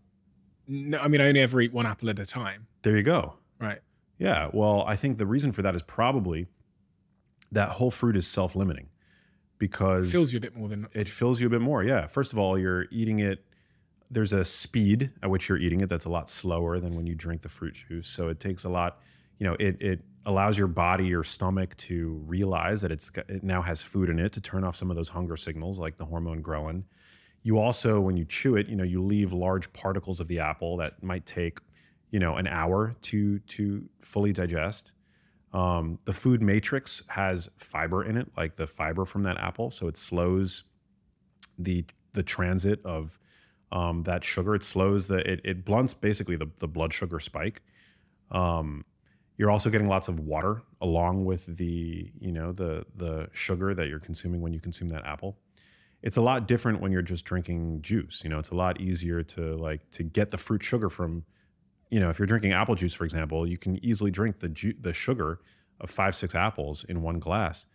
No, I mean, I only ever eat one apple at a time. There you go. Right. Yeah. Well, I think the reason for that is probably that whole fruit is self-limiting. Because it fills you a bit more than it fills you a bit more. Yeah. First of all, you're eating it. There's a speed at which you're eating it that's a lot slower than when you drink the fruit juice. So it takes a lot. It allows your body, your stomach, to realize that it now has food in it to turn off some of those hunger signals, like the hormone ghrelin. You also, when you chew it, you leave large particles of the apple that might take, an hour to fully digest. The food matrix has fiber in it, like the fiber from that apple. So it slows the transit of that sugar. It slows it blunts basically the blood sugar spike. You're also getting lots of water along with the sugar that you're consuming when you consume that apple. It's a lot different when you're just drinking juice. It's a lot easier to get the fruit sugar from, if you're drinking apple juice, for example, you can easily drink the sugar of 5-6 apples in one glass.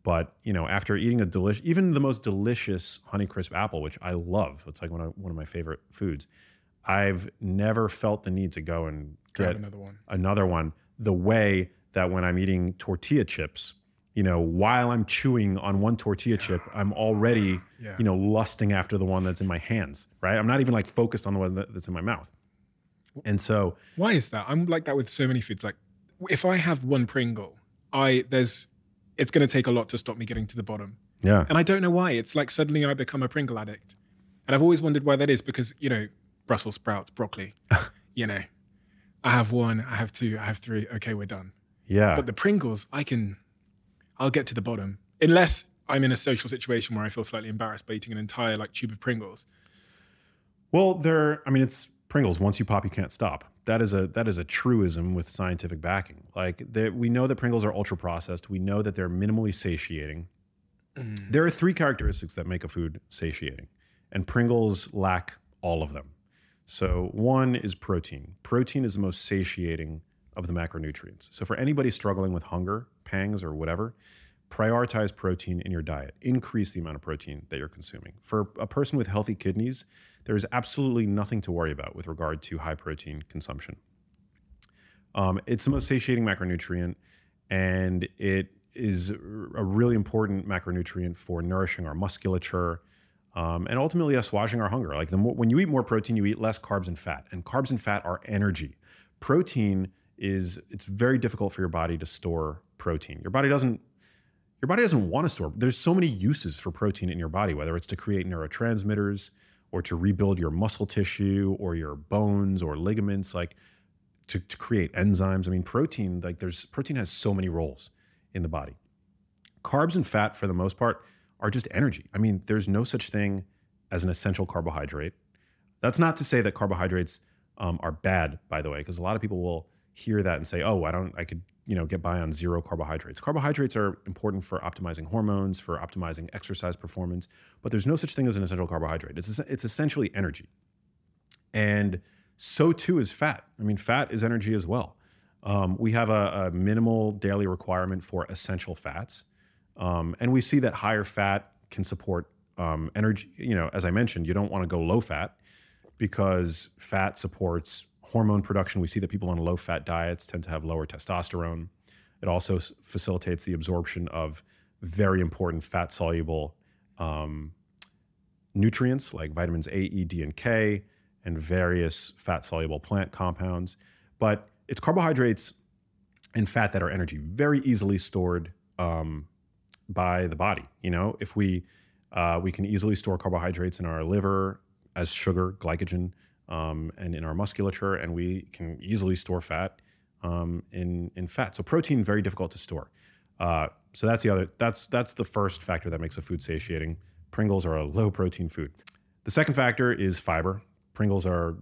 But, after eating even the most delicious Honeycrisp apple, which I love, it's like one of my favorite foods, I've never felt the need to go and get another one the way that when I'm eating tortilla chips, while I'm chewing on one tortilla chip, I'm already, lusting after the one that's in my hands, right? I'm not even like focused on the one that's in my mouth. And so, why is that? I'm like that with so many foods. Like, if I have one Pringle, it's going to take a lot to stop me getting to the bottom. Yeah. And I don't know why. It's like suddenly I become a Pringle addict. And I've always wondered why that is because, Brussels sprouts, broccoli, I have one, I have two, I have three. Okay, we're done. Yeah. But the Pringles, I'll get to the bottom. Unless I'm in a social situation where I feel slightly embarrassed by eating an entire tube of Pringles. Well, it's Pringles. Once you pop, you can't stop. That is a truism with scientific backing. We know that Pringles are ultra processed. We know that they're minimally satiating. There are 3 characteristics that make a food satiating, and Pringles lack all of them. So one is protein. Protein is the most satiating of the macronutrients. So for anybody struggling with hunger, pangs, or whatever, prioritize protein in your diet. Increase the amount of protein that you're consuming. For a person with healthy kidneys, there is absolutely nothing to worry about with regard to high protein consumption. It's the most satiating macronutrient, and it is a really important macronutrient for nourishing our musculature, and ultimately assuaging our hunger. When you eat more protein, you eat less carbs and fat, and carbs and fat are energy. Protein it's very difficult for your body to store protein. Your body doesn't want to store. There's so many uses for protein in your body, whether it's to create neurotransmitters or to rebuild your muscle tissue or your bones or ligaments, to create enzymes. I mean, protein has so many roles in the body. Carbs and fat, for the most part, are just energy. I mean, there's no such thing as an essential carbohydrate. That's not to say that carbohydrates are bad, by the way, because a lot of people will hear that and say, "Oh, I could get by on 0 carbohydrates." Carbohydrates are important for optimizing hormones, for optimizing exercise performance, but there's no such thing as an essential carbohydrate. It's essentially energy. And so too is fat. I mean, fat is energy as well. We have a minimal daily requirement for essential fats. And we see that higher fat can support energy, as I mentioned, you don't want to go low fat because fat supports hormone production. We see that people on low fat diets tend to have lower testosterone. It also facilitates the absorption of very important fat soluble nutrients like vitamins A, E, D, and K, and various fat soluble plant compounds. But it's carbohydrates and fat that are energy, very easily stored by the body. If we can easily store carbohydrates in our liver as sugar, glycogen, and in our musculature, and we can easily store fat in fat. So protein, very difficult to store. So that's the first factor that makes a food satiating. Pringles are a low protein food. The second factor is fiber. Pringles are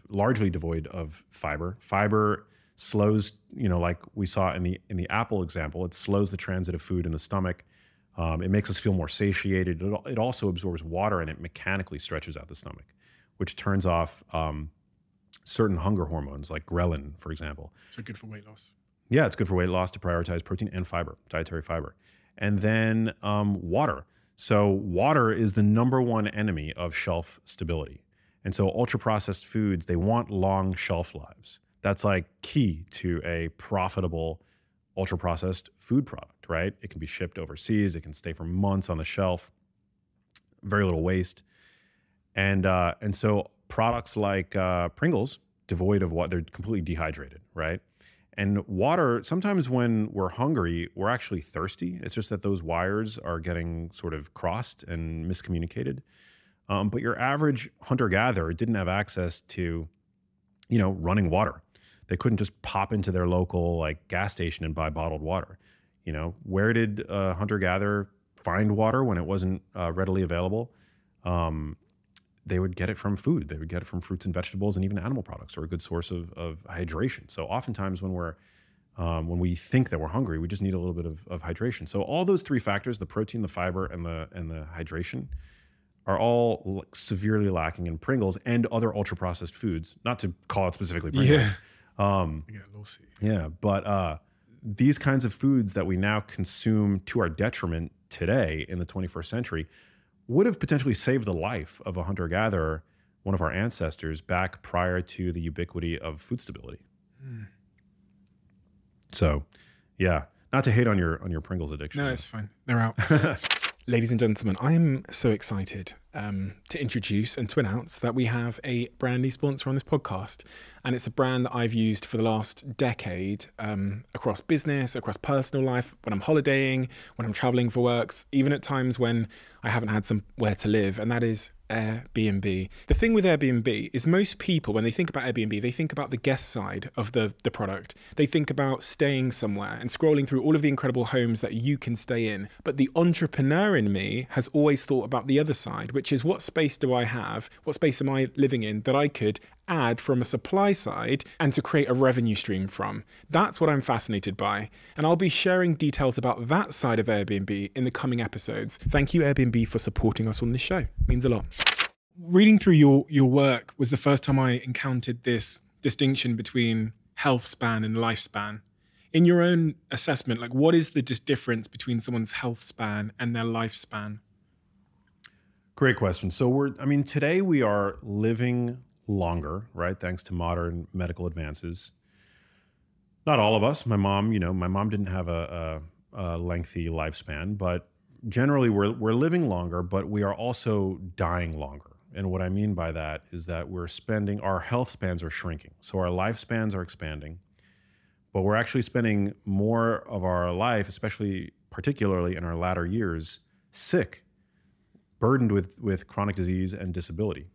largely devoid of fiber. Fiber slows, like we saw in the apple example, it slows the transit of food in the stomach. It makes us feel more satiated. It also absorbs water and it mechanically stretches out the stomach, which turns off certain hunger hormones like ghrelin, for example. So good for weight loss. Yeah, it's good for weight loss to prioritize protein and fiber, dietary fiber. And then water. So water is the #1 enemy of shelf stability. And so ultra-processed foods, they want long shelf lives. That's like key to a profitable ultra-processed food product, right? It can be shipped overseas. It can stay for months on the shelf. Very little waste. And so products like Pringles, devoid of water, they're completely dehydrated, right? And water, sometimes when we're hungry, we're actually thirsty. It's just that those wires are getting sort of crossed and miscommunicated. But your average hunter-gatherer didn't have access to, running water. They couldn't just pop into their local gas station and buy bottled water. Where did a hunter-gatherer find water when it wasn't readily available? They would get it from food. They would get it from fruits and vegetables, and even animal products are a good source of hydration. So oftentimes when we think that we're hungry, we just need a little bit of hydration. So all those three factors, the protein, the fiber, and the hydration, are all severely lacking in Pringles and other ultra-processed foods, not to call it specifically Pringles. Yeah. But these kinds of foods that we now consume to our detriment today in the 21st century would have potentially saved the life of a hunter-gatherer, one of our ancestors, back prior to the ubiquity of food stability. So, yeah, not to hate on your Pringles addiction. No, it's fine. They're out. Ladies and gentlemen, I am so excited to introduce and to announce that we have a brand new sponsor on this podcast. And it's a brand that I've used for the last decade across business, across personal life, when I'm holidaying, when I'm traveling for works, even at times when I haven't had somewhere to live, and that is Airbnb. The thing with Airbnb is most people, when they think about Airbnb, they think about the guest side of the product. They think about staying somewhere and scrolling through all of the incredible homes that you can stay in. But the entrepreneur in me has always thought about the other side, which is what space do I have? What space am I living in that I could add from a supply side and to create a revenue stream from? That's what I'm fascinated by. And I'll be sharing details about that side of Airbnb in the coming episodes. Thank you, Airbnb, for supporting us on this show. It means a lot. Reading through your work was the first time I encountered this distinction between health span and lifespan. In your own assessment, what is the difference between someone's health span and their lifespan? Great question. So today we are living longer, right? Thanks to modern medical advances. Not all of us. My mom didn't have a lengthy lifespan, but generally we're living longer, but we are also dying longer. And what I mean by that is that our health spans are shrinking. So our lifespans are expanding, but we're actually spending more of our life, particularly in our latter years, sick, burdened with chronic disease and disability.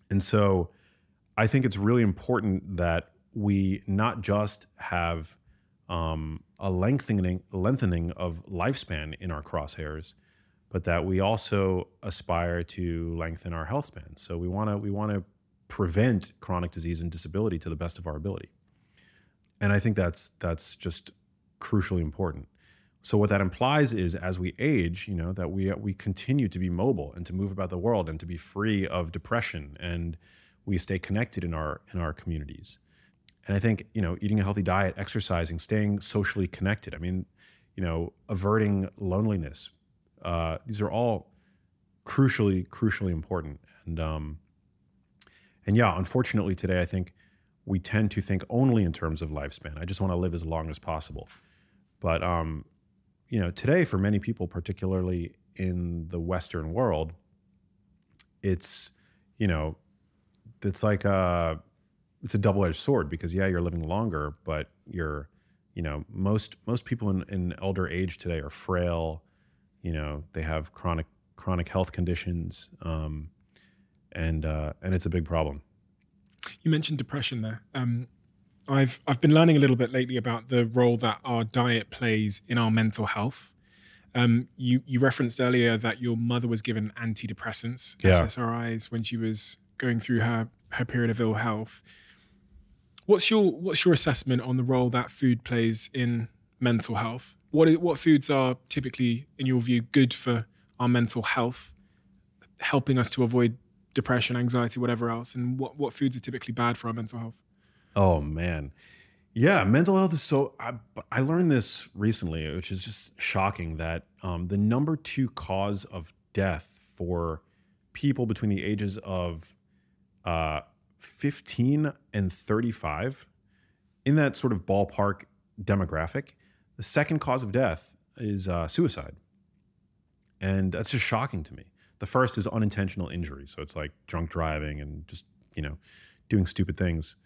And so I think it's really important that we not just have a lengthening of lifespan in our crosshairs, but that we also aspire to lengthen our health span. So we want to prevent chronic disease and disability to the best of our ability. And I think that's just crucially important. So what that implies is, as we age, that we continue to be mobile and to move about the world and to be free of depression, and we stay connected in our communities. And I think, eating a healthy diet, exercising, staying socially connected. Averting loneliness, are all crucially important. And yeah, unfortunately today, I think we tend to think only in terms of lifespan. I just want to live as long as possible. But today for many people, particularly in the Western world, it's like it's a double-edged sword, because yeah, you're living longer, but you're, most people in elder age today are frail. They have chronic health conditions, and it's a big problem. You mentioned depression there. I've been learning a little bit lately about the role that our diet plays in our mental health. You referenced earlier that your mother was given antidepressants, SSRIs, when she was going through her period of ill health. What's your assessment on the role that food plays in mental health? What foods are typically, in your view, good for our mental health, helping us to avoid depression, anxiety, whatever else, and what foods are typically bad for our mental health? Oh man, yeah, mental health is so. I learned this recently, which is just shocking, that the number 2 cause of death for people between the ages of 15 and 35, in that sort of ballpark demographic, the second cause of death is suicide. And that's just shocking to me. The first is unintentional injury. So it's like drunk driving and just, doing stupid things.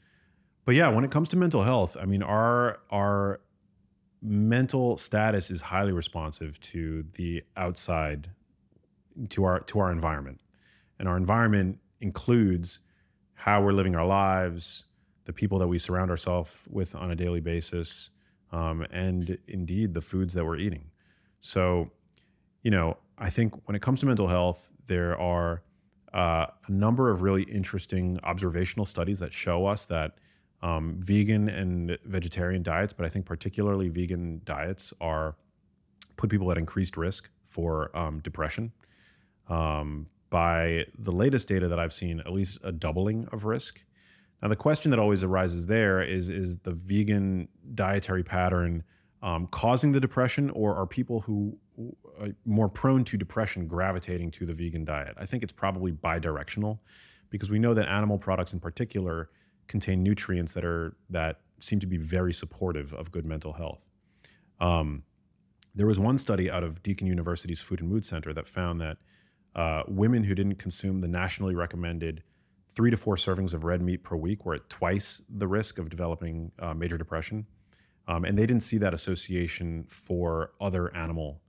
But yeah, when it comes to mental health, I mean, our mental status is highly responsive to the outside, to our environment. And our environment includes how we're living our lives, the people that we surround ourselves with on a daily basis, and indeed the foods that we're eating. So, I think when it comes to mental health, there are a number of really interesting observational studies that show us that vegan and vegetarian diets, but I think particularly vegan diets, put people at increased risk for depression. By the latest data that I've seen, at least a doubling of risk. Now, the question that always arises there is the vegan dietary pattern causing the depression, or are people who are more prone to depression gravitating to the vegan diet? I think it's probably bidirectional, because we know that animal products in particular contain nutrients that seem to be very supportive of good mental health. There was one study out of Deakin University's Food and Mood Center that found that women who didn't consume the nationally recommended 3 to 4 servings of red meat per week were at twice the risk of developing major depression. And they didn't see that association for other animal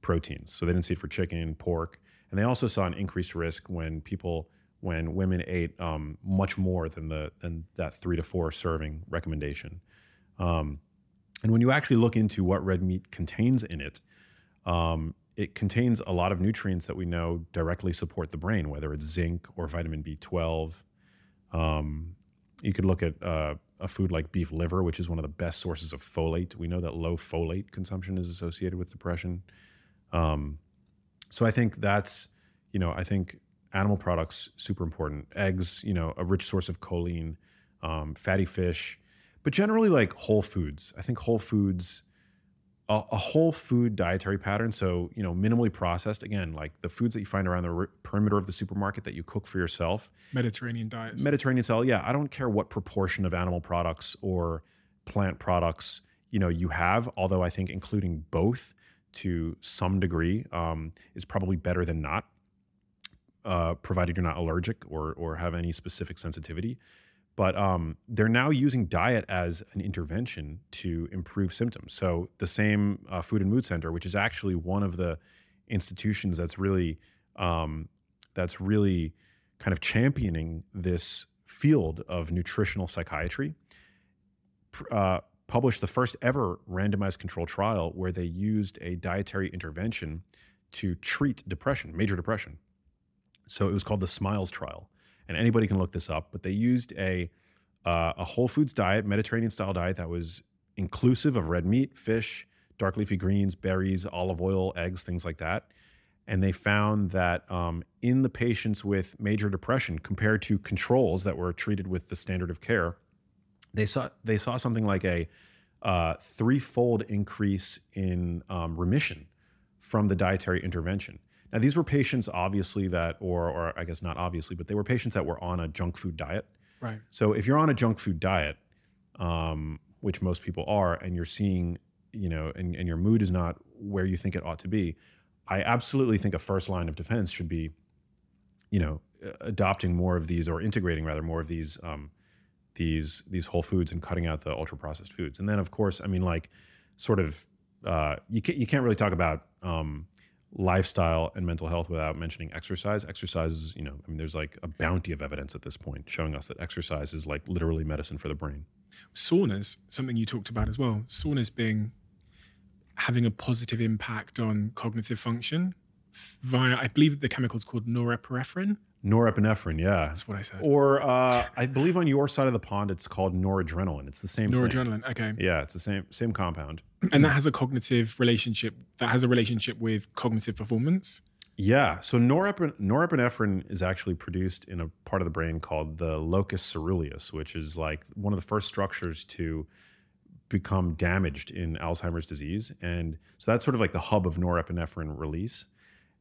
proteins. So they didn't see it for chicken, pork. And they also saw an increased risk when women ate much more than that 3 to 4 serving recommendation. And when you actually look into what red meat contains in it, it contains a lot of nutrients that we know directly support the brain, whether it's zinc or vitamin B12. You could look at a food like beef liver, which is one of the best sources of folate. We know that low folate consumption is associated with depression. So I think I think animal products, super important. Eggs, a rich source of choline, fatty fish, but generally like whole foods. I think whole foods, a whole food dietary pattern. So, minimally processed, again, like the foods that you find around the perimeter of the supermarket that you cook for yourself. Mediterranean diets. Mediterranean style, yeah. I don't care what proportion of animal products or plant products, you have, although I think including both to some degree is probably better than not, provided you're not allergic or have any specific sensitivity. But they're now using diet as an intervention to improve symptoms. So the same Food and Mood Center, which is actually one of the institutions that's really kind of championing this field of nutritional psychiatry, published the first ever randomized control trial where they used a dietary intervention to treat depression, major depression. So it was called the SMILES trial. And anybody can look this up, but they used a whole foods diet, Mediterranean style diet that was inclusive of red meat, fish, dark leafy greens, berries, olive oil, eggs, things like that. And they found that in the patients with major depression compared to controls that were treated with the standard of care, they saw something like a 3-fold increase in remission from the dietary intervention. Now, these were patients obviously that, or I guess not obviously, but they were patients that were on a junk food diet. Right. So if you're on a junk food diet, which most people are, and you're seeing, and your mood is not where you think it ought to be, I absolutely think a first line of defense should be, adopting more of these, or integrating rather more of these whole foods and cutting out the ultra processed foods. And then of course, I mean, like, sort of, you can't really talk about lifestyle and mental health without mentioning exercise. Exercise is, I mean, there's like a bounty of evidence at this point showing us that exercise is like literally medicine for the brain. Saunas, something you talked about as well. Saunas having a positive impact on cognitive function via, I believe the chemical is called norepinephrine. Norepinephrine, yeah. That's what I said. Or I believe on your side of the pond, it's called noradrenaline. It's the same thing. Noradrenaline, okay. Yeah, it's the same compound. And that has a cognitive relationship, with cognitive performance? Yeah, so norepinephrine is actually produced in a part of the brain called the locus ceruleus, which is like one of the first structures to become damaged in Alzheimer's disease. And so that's sort of like the hub of norepinephrine release.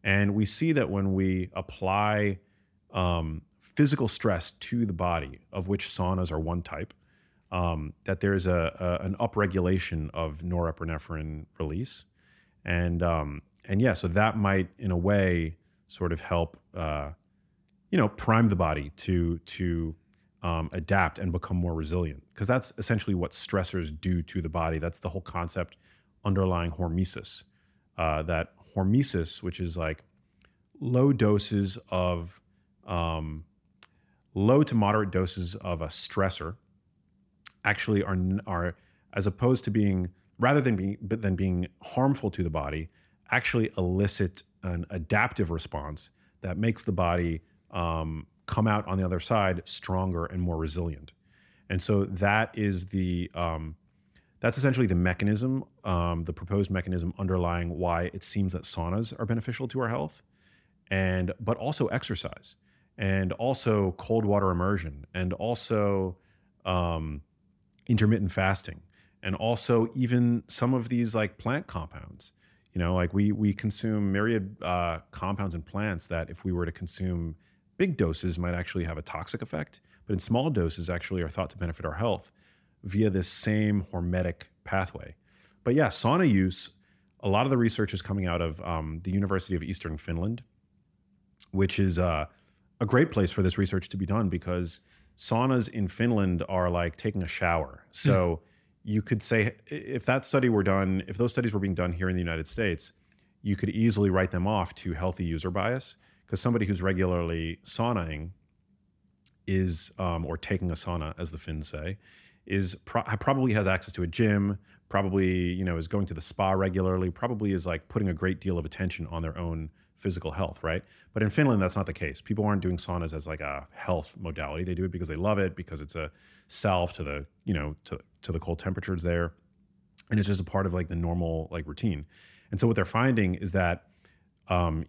And we see that when we apply physical stress to the body, of which saunas are one type, that there's an upregulation of norepinephrine release. And yeah, so that might, in a way, sort of help, prime the body to adapt and become more resilient. Because that's essentially what stressors do to the body. That's the whole concept underlying hormesis. That hormesis, which is like low to moderate doses of a stressor, actually are as opposed to being, rather than being harmful to the body, actually elicit an adaptive response that makes the body come out on the other side stronger and more resilient. And so that is that's essentially the mechanism, the proposed mechanism underlying why it seems that saunas are beneficial to our health, but also exercise, and also cold water immersion, and also intermittent fasting, and also even some of these like plant compounds. Like we consume myriad compounds in plants that if we were to consume big doses might actually have a toxic effect, but in small doses actually are thought to benefit our health via this same hormetic pathway. But yeah, sauna use, a lot of the research is coming out of the University of Eastern Finland, which is a great place for this research to be done, because saunas in Finland are like taking a shower. So you could say, if those studies were being done here in the United States, you could easily write them off to healthy user bias, because somebody who's regularly saunaing is, or taking a sauna, as the Finns say, probably has access to a gym, probably is going to the spa regularly, probably is like putting a great deal of attention on their own physical health, right? But in Finland, that's not the case. People aren't doing saunas as like a health modality. They do it because they love it, because it's a salve to the to the cold temperatures there, and it's just a part of like the normal like routine. And so what they're finding is that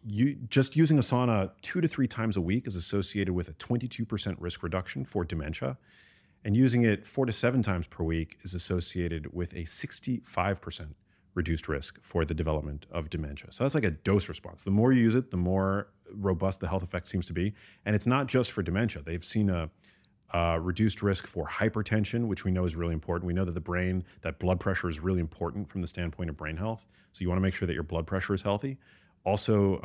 you just using a sauna 2 to 3 times a week is associated with a 22% risk reduction for dementia. And using it 4 to 7 times per week is associated with a 65% reduced risk for the development of dementia. So that's like a dose response. The more you use it, the more robust the health effect seems to be. And it's not just for dementia. They've seen a reduced risk for hypertension, which we know is really important. We know that that blood pressure is really important from the standpoint of brain health. So you want to make sure that your blood pressure is healthy. Also,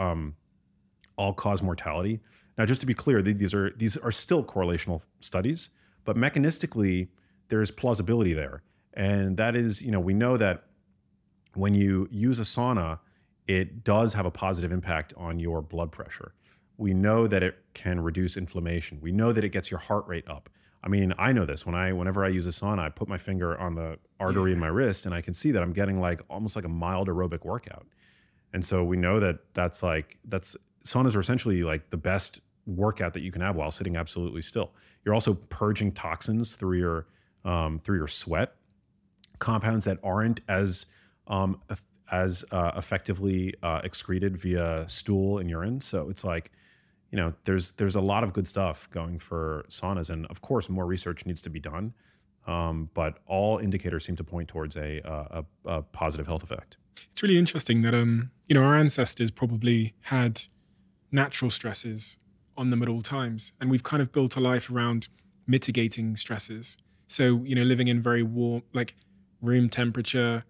all-cause mortality. Now, just to be clear, these are still correlational studies, but mechanistically, there's plausibility there. And that is, we know that when you use a sauna, it does have a positive impact on your blood pressure. We know that it can reduce inflammation. We know that it gets your heart rate up. I mean, I know this. Whenever I use a sauna, I put my finger on the artery in my wrist, and I can see that I'm getting like almost like a mild aerobic workout. And so we know that saunas are essentially like the best workout that you can have while sitting absolutely still. You're also purging toxins through your sweat, compounds that aren't as effectively excreted via stool and urine. So it's like, there's a lot of good stuff going for saunas, and of course more research needs to be done. But all indicators seem to point towards a positive health effect. It's really interesting that, our ancestors probably had natural stresses on them at all times. And we've kind of built a life around mitigating stresses. So, living in very warm, like room temperature,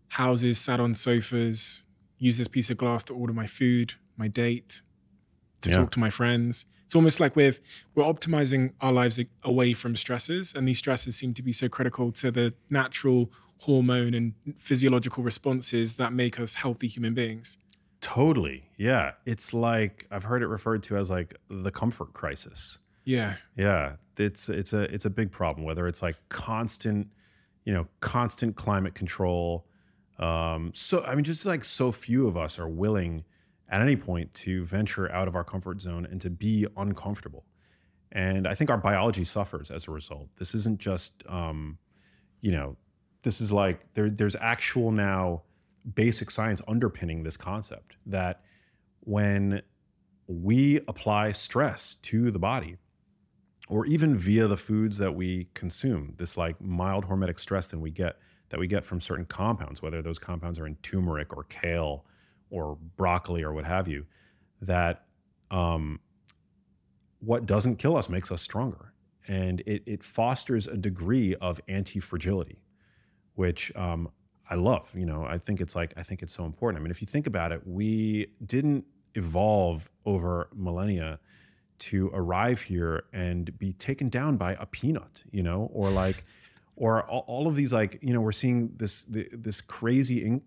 houses, sat on sofas, use this piece of glass to order my food, my date, to talk to my friends. It's almost like we're optimizing our lives away from stresses. And these stresses seem to be so critical to the natural hormone and physiological responses that make us healthy human beings. Totally. Yeah. It's like, I've heard it referred to as like the comfort crisis. Yeah. Yeah. It's a big problem, whether it's like constant climate control. Just like so few of us are willing at any point to venture out of our comfort zone and to be uncomfortable. And I think our biology suffers as a result. This isn't just, this is like, there's actual now basic science underpinning this concept that when we apply stress to the body, or even via the foods that we consume, this like mild hormetic stress that we get from certain compounds, whether those compounds are in turmeric or kale or broccoli or what have you, that what doesn't kill us makes us stronger. And it fosters a degree of anti-fragility, which I love. I think it's so important. I mean, if you think about it, we didn't evolve over millennia to arrive here and be taken down by a peanut, or all of these, we're seeing this crazy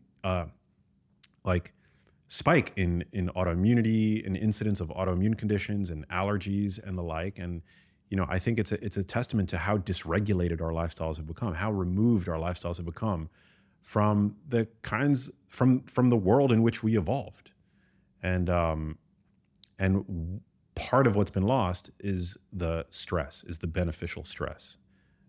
spike in autoimmunity and incidence of autoimmune conditions and allergies and the like. And, I think it's a testament to how dysregulated our lifestyles have become, how removed our lifestyles have become from from the world in which we evolved. And part of what's been lost is the beneficial stress,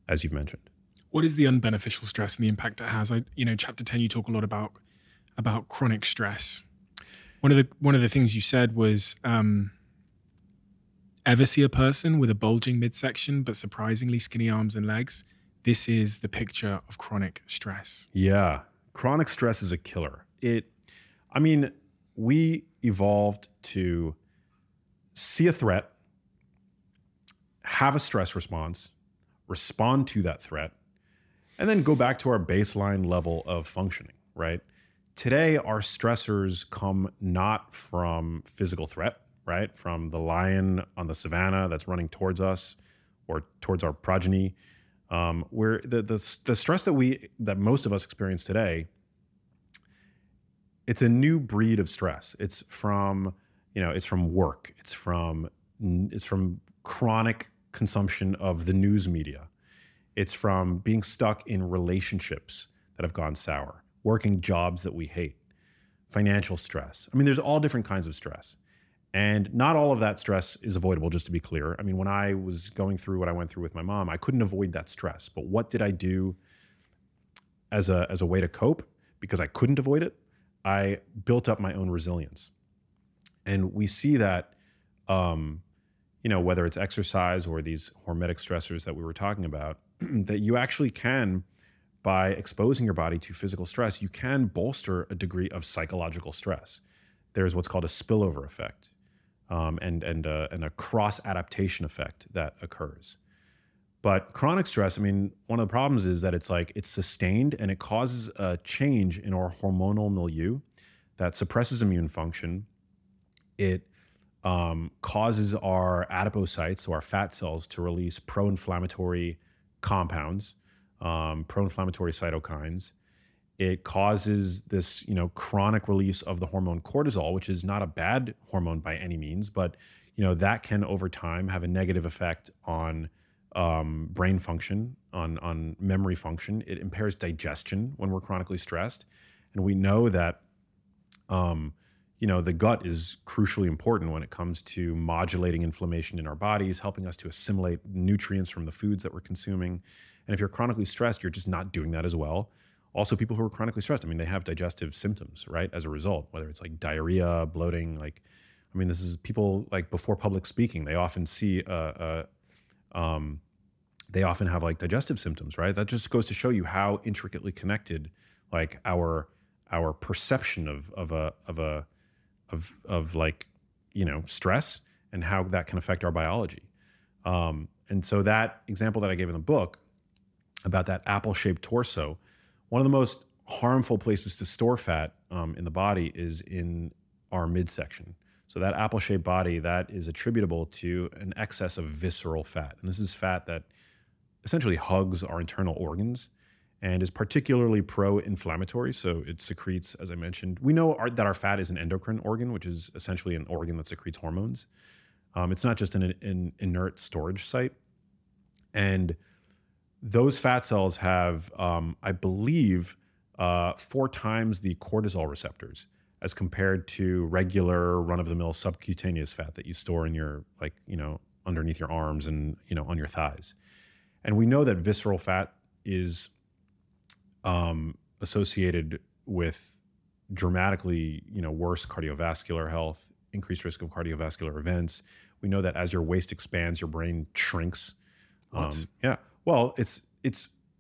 as you've mentioned. What is the unbeneficial stress and the impact it has? Chapter 10, you talk a lot about chronic stress. One of the things you said was, ever see a person with a bulging midsection but surprisingly skinny arms and legs? This is the picture of chronic stress. Yeah, chronic stress is a killer. We evolved to see a threat, have a stress response, respond to that threat, and then go back to our baseline level of functioning, right? Today, our stressors come not from physical threat, right? From the lion on the savannah that's running towards us or towards our progeny. Where the stress that most of us experience today, it's a new breed of stress. It's from work. It's from chronic consumption of the news media. It's from being stuck in relationships that have gone sour, working jobs that we hate, financial stress. There's all different kinds of stress. And not all of that stress is avoidable, just to be clear. When I was going through what I went through with my mom, I couldn't avoid that stress. But what did I do as a way to cope? Because I couldn't avoid it, I built up my own resilience. And we see that, whether it's exercise or these hormetic stressors that we were talking about, that you actually can, by exposing your body to physical stress, you can bolster a degree of psychological stress. There's what's called a spillover effect. And a cross-adaptation effect that occurs. But chronic stress, one of the problems is that it's sustained and it causes a change in our hormonal milieu that suppresses immune function. It causes our adipocytes, so our fat cells, to release pro-inflammatory compounds, pro-inflammatory cytokines. It causes this, chronic release of the hormone cortisol, which is not a bad hormone by any means, but, that can over time have a negative effect on brain function, on memory function. It impairs digestion when we're chronically stressed. And we know that, the gut is crucially important when it comes to modulating inflammation in our bodies, helping us to assimilate nutrients from the foods that we're consuming. And if you're chronically stressed, you're just not doing that as well. Also, people who are chronically stressed, they have digestive symptoms, right? As a result, whether it's like diarrhea, bloating, this is people before public speaking, they often see, they often have digestive symptoms, right? That just goes to show you how intricately connected our our perception of like, you know, stress and how that can affect our biology. And so that example that I gave in the book about that apple-shaped torso, one of the most harmful places to store fat in the body is in our midsection. So that apple-shaped body, that is attributable to an excess of visceral fat. And this is fat that essentially hugs our internal organs and is particularly pro-inflammatory. So it secretes, as I mentioned, we know that our fat is an endocrine organ, which is essentially an organ that secretes hormones. It's not just an inert storage site. And those fat cells have, I believe, 4 times the cortisol receptors as compared to regular run-of-the-mill subcutaneous fat that you store in your, like, you know, underneath your arms and, you know, on your thighs. And we know that visceral fat is associated with dramatically, you know, worse cardiovascular health, increased risk of cardiovascular events. We know that as your waist expands, your brain shrinks. Yeah. Well, it's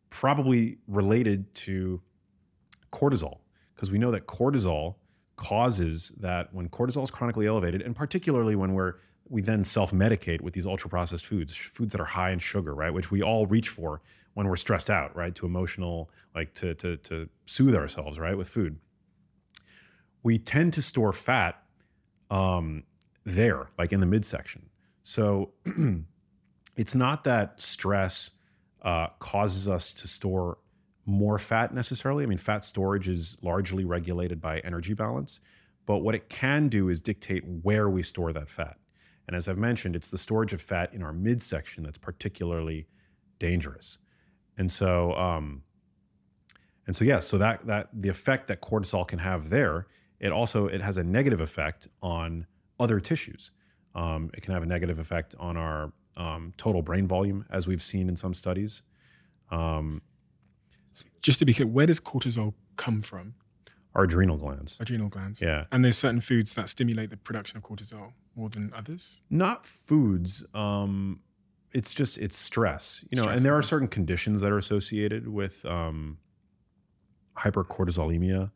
probably related to cortisol, because we know that cortisol causes that when cortisol is chronically elevated, and particularly when we then self-medicate with these ultra-processed foods that are high in sugar, right? Which we all reach for when we're stressed out, right? To emotional, like to soothe ourselves, right? With food. We tend to store fat there, like in the midsection. So it's not that stress causes us to store more fat necessarily. I mean, fat storage is largely regulated by energy balance, but what it can do is dictate where we store that fat. And as I've mentioned, it's the storage of fat in our midsection that's particularly dangerous. And so, yeah, so that the effect that cortisol can have there, it has a negative effect on other tissues. It can have a negative effect on our total brain volume, as we've seen in some studies. Just to be clear, where does cortisol come from? Our adrenal glands. Adrenal glands. Yeah. And there's certain foods that stimulate the production of cortisol more than others? Not foods. It's stress. You know, and there are certain conditions that are associated with hypercortisolemia.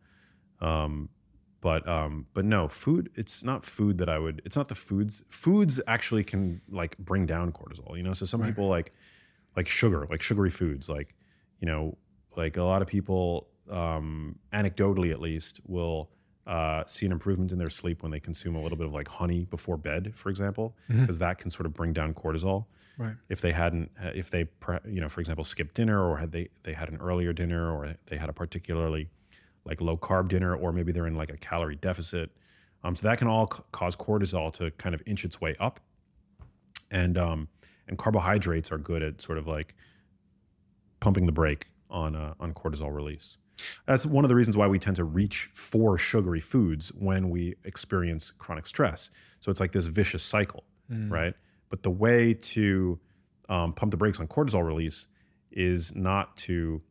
But no, food, it's not food that it's not the foods. Foods actually can like bring down cortisol, you know? So some people like sugar, like sugary foods, like, you know, like a lot of people, anecdotally at least, will see an improvement in their sleep when they consume a little bit of like honey before bed, for example, because that can sort of bring down cortisol. Right. If they, you know, for example, skipped dinner, or they had an earlier dinner, or they had a particularly like low carb dinner, or maybe they're in like a calorie deficit. So that can all cause cortisol to kind of inch its way up. And carbohydrates are good at sort of like pumping the brake on cortisol release. That's one of the reasons why we tend to reach for sugary foods when we experience chronic stress. So it's like this vicious cycle, right? But the way to pump the brakes on cortisol release is not to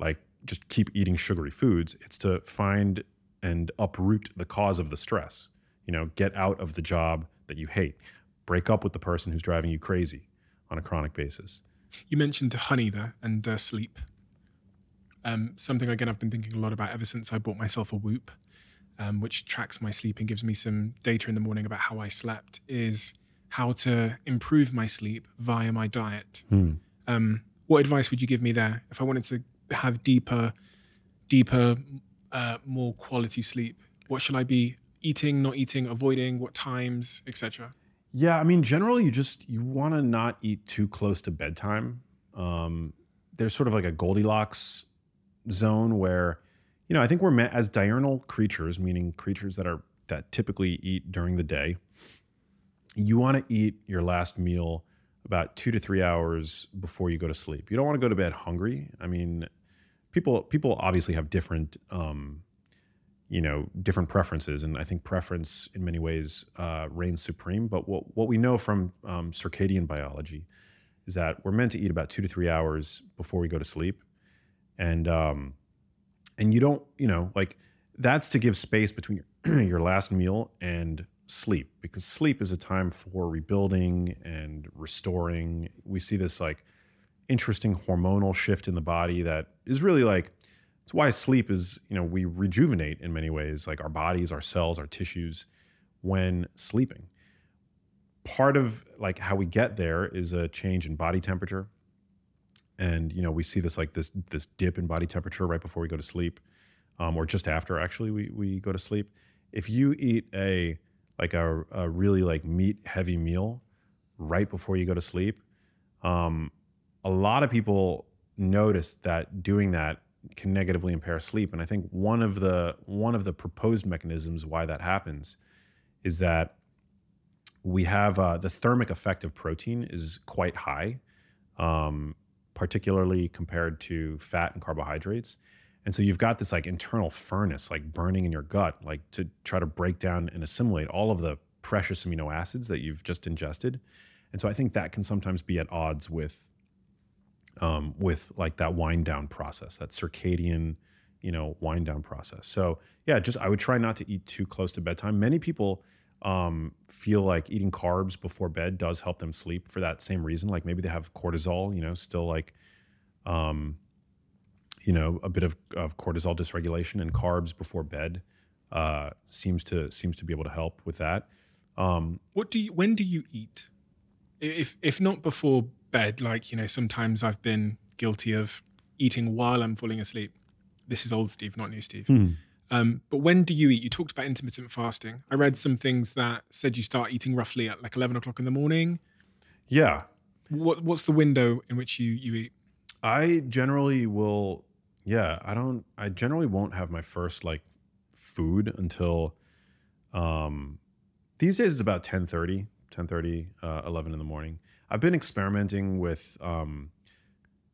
like just keep eating sugary foods. It's to find and uproot the cause of the stress. You know, get out of the job that you hate. Break up with the person who's driving you crazy on a chronic basis. You mentioned honey there and sleep. Something, again, I've been thinking a lot about ever since I bought myself a Whoop, which tracks my sleep and gives me some data in the morning about how I slept, is how to improve my sleep via my diet. What advice would you give me there if I wanted to have deeper, more quality sleep? What should I be eating, not eating, avoiding, what times, etc.? Yeah, I mean, generally you want to not eat too close to bedtime. There's sort of like a Goldilocks zone where, you know, I think we're meant as diurnal creatures, meaning creatures that typically eat during the day. You want to eat your last meal about 2 to 3 hours before you go to sleep. You don't want to go to bed hungry. I mean, people obviously have different, you know, different preferences, and I think preference in many ways reigns supreme. But what we know from circadian biology is that we're meant to eat about 2 to 3 hours before we go to sleep, and you don't, you know, like that's to give space between your last meal and sleep, because sleep is a time for rebuilding and restoring. We see this like interesting hormonal shift in the body that is really like It's why sleep is, we rejuvenate in many ways, like our bodies, our cells, our tissues when sleeping. Part of like how we get there is a change in body temperature. And, we see this like this dip in body temperature right before we go to sleep, or just after actually we go to sleep. If you eat a really like meat heavy meal right before you go to sleep, a lot of people notice that doing that can negatively impair sleep. And I think one of the proposed mechanisms why that happens is that we have the thermic effect of protein is quite high, particularly compared to fat and carbohydrates. And so you've got this like internal furnace, like burning in your gut, like to try to break down and assimilate all of the precious amino acids that you've just ingested. And so I think that can sometimes be at odds with like that wind down process, that circadian, wind down process. So yeah, I would try not to eat too close to bedtime. Many people feel like eating carbs before bed does help them sleep for that same reason. Like maybe they have cortisol, still like, a bit of cortisol dysregulation, and carbs before bed seems to be able to help with that. When do you eat? If not before bed, like, sometimes I've been guilty of eating while I'm falling asleep. This is old Steve, not new Steve. But when do you eat? You talked about intermittent fasting. I read some things that said you start eating roughly at like 11 o'clock in the morning. Yeah. What's the window in which you eat? I generally will, I generally won't have my first like food until, these days it's about 10:30, 11 in the morning. I've been experimenting with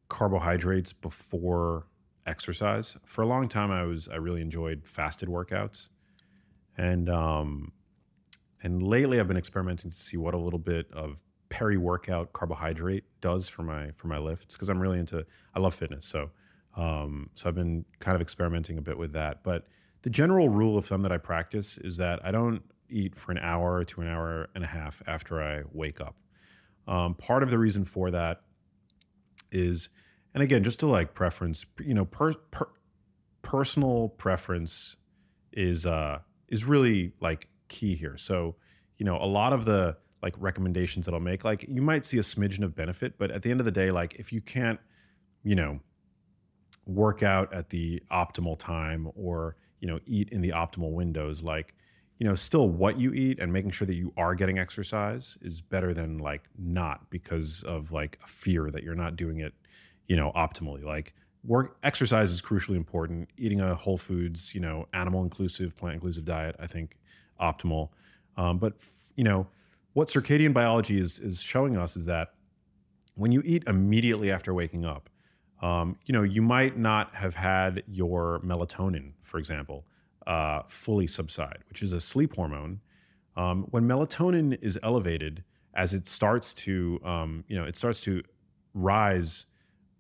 carbohydrates before exercise. For a long time, I really enjoyed fasted workouts, and lately I've been experimenting to see what a little bit of peri-workout carbohydrate does for my lifts, because I love fitness, so I've been kind of experimenting a bit with that. But the general rule of thumb that I practice is that I don't eat for an hour to an hour and a half after I wake up. Part of the reason for that is, and again, just to like preference, personal preference is really like key here. So, a lot of the like recommendations that I'll make, like you might see a smidgen of benefit, but at the end of the day, like if you can't, work out at the optimal time or, eat in the optimal windows, like, still what you eat and making sure that you are getting exercise is better than like not, because of like a fear that you're not doing it, optimally. Like exercise is crucially important. Eating a whole foods, animal inclusive, plant inclusive diet, I think optimal. But what circadian biology is showing us is that when you eat immediately after waking up, you might not have had your melatonin, for example, fully subside, which is a sleep hormone. When melatonin is elevated, as it starts to, rise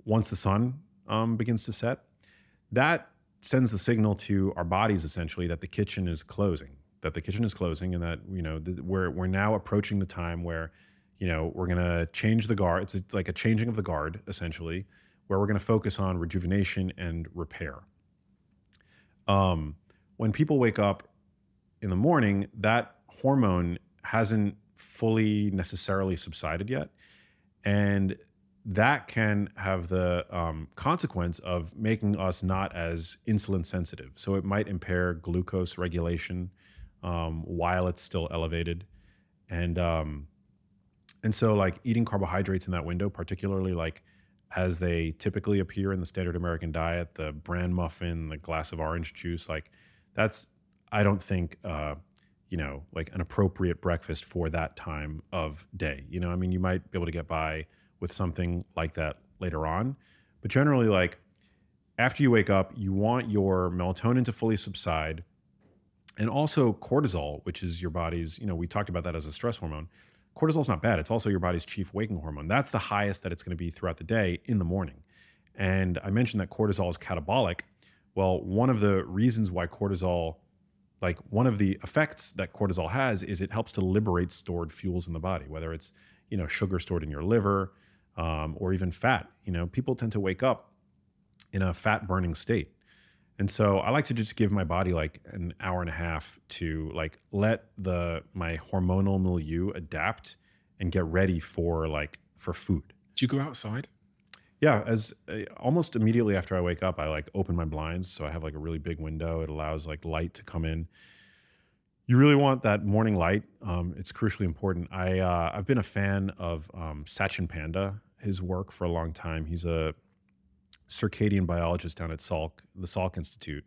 once the sun begins to set, that sends the signal to our bodies essentially that the kitchen is closing, and that, we're now approaching the time where, we're going to change the guard. It's like a changing of the guard, essentially, where we're going to focus on rejuvenation and repair. When people wake up in the morning, that hormone hasn't fully necessarily subsided yet. And that can have the consequence of making us not as insulin sensitive. So it might impair glucose regulation while it's still elevated. And so like eating carbohydrates in that window, particularly like as they typically appear in the standard American diet, the bran muffin, the glass of orange juice, like that's, I don't think, like an appropriate breakfast for that time of day. You might be able to get by with something like that later on, but generally, like after you wake up, you want your melatonin to fully subside, and also cortisol, which is your body's, we talked about that as a stress hormone. Cortisol is not bad. It's also your body's chief waking hormone. That's the highest that it's going to be throughout the day in the morning. And I mentioned that cortisol is catabolic. Well, one of the reasons why cortisol, like one of the effects that cortisol has is it helps to liberate stored fuels in the body, whether it's, sugar stored in your liver or even fat. People tend to wake up in a fat burning state. And so I like to just give my body like an hour and a half to like let my hormonal milieu adapt and get ready for food. Do you go outside? Yeah, as almost immediately after I wake up, I like open my blinds, so I have like a really big window. It allows like light to come in. You really want that morning light. It's crucially important. I've been a fan of Sachin Panda, his work for a long time. He's a circadian biologist down at the Salk Institute,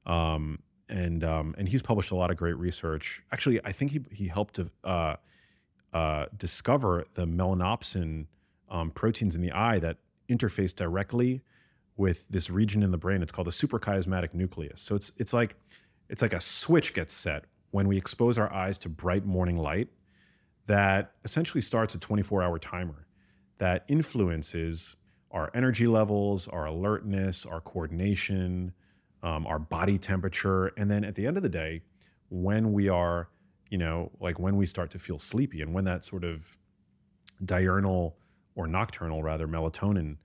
and he's published a lot of great research. Actually, I think he helped to discover the melanopsin proteins in the eye that interface directly with this region in the brain. It's called the suprachiasmatic nucleus. So it's like a switch gets set when we expose our eyes to bright morning light that essentially starts a 24-hour timer that influences our energy levels, our alertness, our coordination, our body temperature. And then at the end of the day, when we are, when we start to feel sleepy and when that sort of diurnal or nocturnal rather melatonin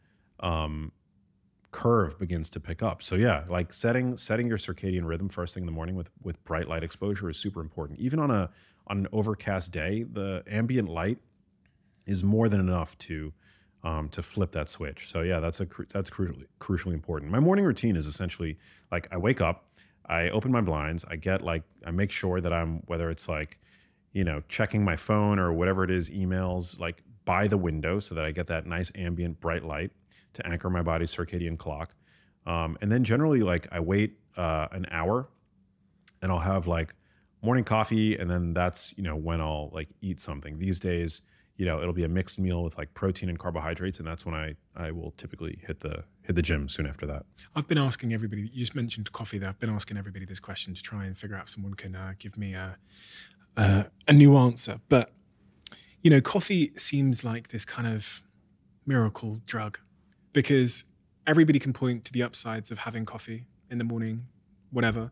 curve begins to pick up. So yeah, like setting your circadian rhythm first thing in the morning with bright light exposure is super important. Even on an overcast day, the ambient light is more than enough to flip that switch. So yeah, that's crucially important. My morning routine is essentially like I wake up, I open my blinds, I make sure that whether it's like, checking my phone or whatever it is, emails, like by the window so that I get that nice ambient bright light to anchor my body's circadian clock. And then generally like I wait an hour and I'll have like morning coffee. And then that's, when I'll like eat something. These days, it'll be a mixed meal with like protein and carbohydrates. And that's when I will typically hit the gym soon after that. I've been asking everybody, you just mentioned coffee there. I've been asking everybody this question to try and figure out if someone can give me a new answer. But, coffee seems like this kind of miracle drug because everybody can point to the upsides of having coffee in the morning, whatever.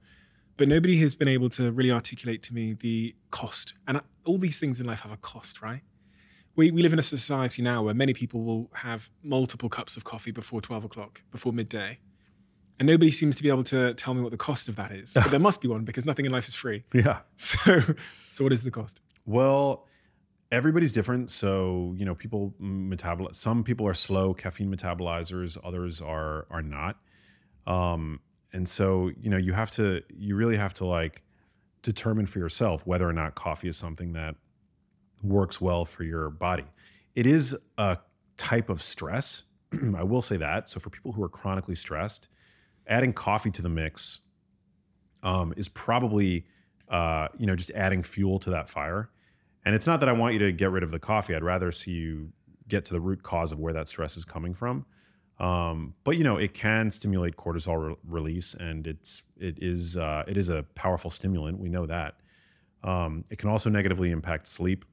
But nobody has been able to really articulate to me the cost. And all these things in life have a cost, right? We live in a society now where many people will have multiple cups of coffee before 12 o'clock, before midday. And nobody seems to be able to tell me what the cost of that is. But there must be one because nothing in life is free. Yeah. So what is the cost? Well, everybody's different. So, some people are slow caffeine metabolizers, others are not. And so, you really have to like determine for yourself whether or not coffee is something that works well for your body. It is a type of stress. I will say that. So for people who are chronically stressed, adding coffee to the mix is probably, just adding fuel to that fire. And it's not that I want you to get rid of the coffee. I'd rather see you get to the root cause of where that stress is coming from. But it can stimulate cortisol release, and it is a powerful stimulant. We know that. It can also negatively impact sleep.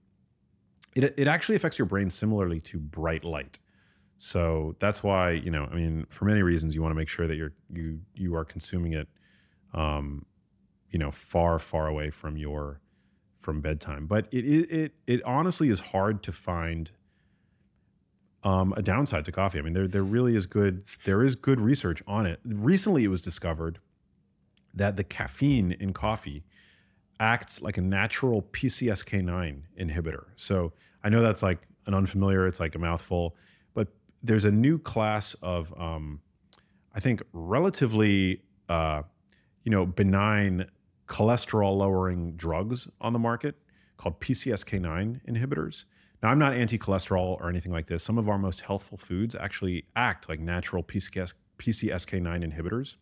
It actually affects your brain similarly to bright light. So that's why, for many reasons, you want to make sure that you are consuming it, far, far away from bedtime. But it honestly is hard to find a downside to coffee. I mean, there really is good. There is good research on it. Recently, it was discovered that the caffeine in coffee acts like a natural PCSK9 inhibitor. So I know that's like an unfamiliar, it's like a mouthful, but there's a new class of, I think, relatively, benign cholesterol lowering drugs on the market called PCSK9 inhibitors. Now, I'm not anti-cholesterol or anything like this. Some of our most healthful foods actually act like natural PCSK9 inhibitors.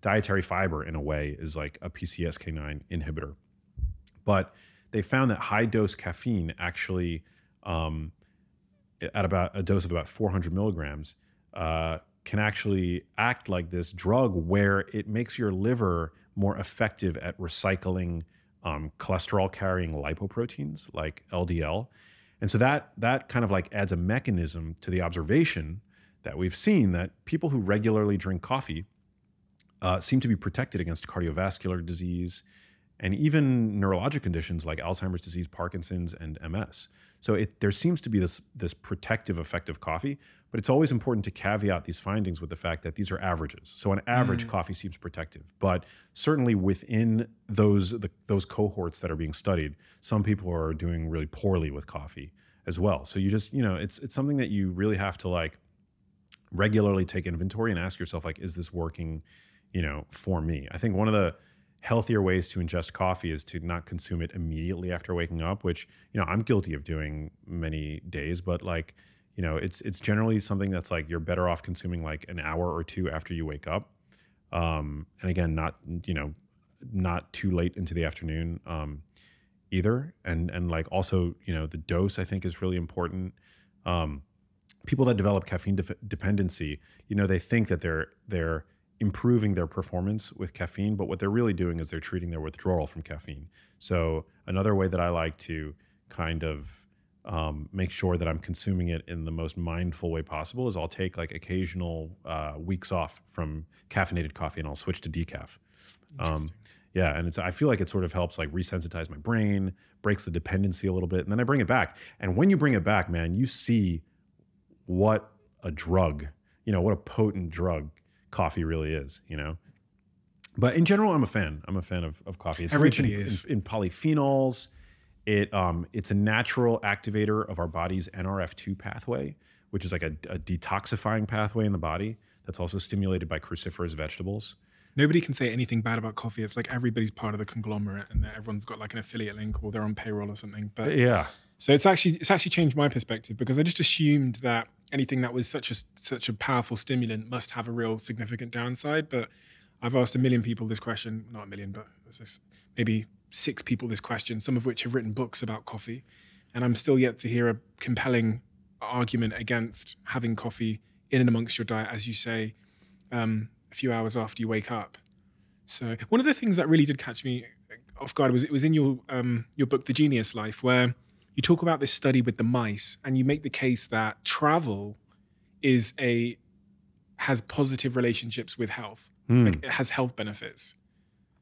Dietary fiber, in a way, is like a PCSK9 inhibitor. But they found that high dose caffeine actually, at about a dose of about 400 milligrams, can actually act like this drug where it makes your liver more effective at recycling cholesterol-carrying lipoproteins like LDL. And so that kind of like adds a mechanism to the observation that we've seen that people who regularly drink coffee seem to be protected against cardiovascular disease and even neurologic conditions like Alzheimer's disease, Parkinson's, and MS. So there seems to be this protective effect of coffee, but it's always important to caveat these findings with the fact that these are averages. So on average, coffee seems protective, but certainly within those cohorts that are being studied, some people are doing really poorly with coffee as well. So you just, it's something that you really have to like regularly take inventory and ask yourself, like, is this working, for me? I think one of the healthier ways to ingest coffee is to not consume it immediately after waking up, which, I'm guilty of doing many days, but like, it's generally something that's like, you're better off consuming like an hour or two after you wake up. And again, not too late into the afternoon, either. And like also, the dose I think is really important. People that develop caffeine dependency, they think that they're improving their performance with caffeine, but what they're really doing is they're treating their withdrawal from caffeine. So another way that I like to kind of make sure that I'm consuming it in the most mindful way possible is I'll take like occasional weeks off from caffeinated coffee and I'll switch to decaf. Yeah, and I feel like it sort of helps like resensitize my brain, breaks the dependency a little bit, and then I bring it back. And when you bring it back, man, you see what a drug, what a potent drug coffee really is, But in general, I'm a fan. I'm a fan of coffee. It's rich in polyphenols. It's a natural activator of our body's NRF2 pathway, which is like a detoxifying pathway in the body that's also stimulated by cruciferous vegetables. Nobody can say anything bad about coffee. It's like everybody's part of the conglomerate and everyone's got like an affiliate link or they're on payroll or something. But yeah. So it's actually changed my perspective because I just assumed that anything that was such a powerful stimulant must have a real significant downside. But I've asked a million people this question, not a million, but maybe 6 people this question, some of which have written books about coffee. And I'm still yet to hear a compelling argument against having coffee in and amongst your diet, as you say, a few hours after you wake up. So one of the things that really did catch me off guard was in your book, The Genius Life, where you talk about this study with the mice and you make the case that travel has positive relationships with health. Like it has health benefits.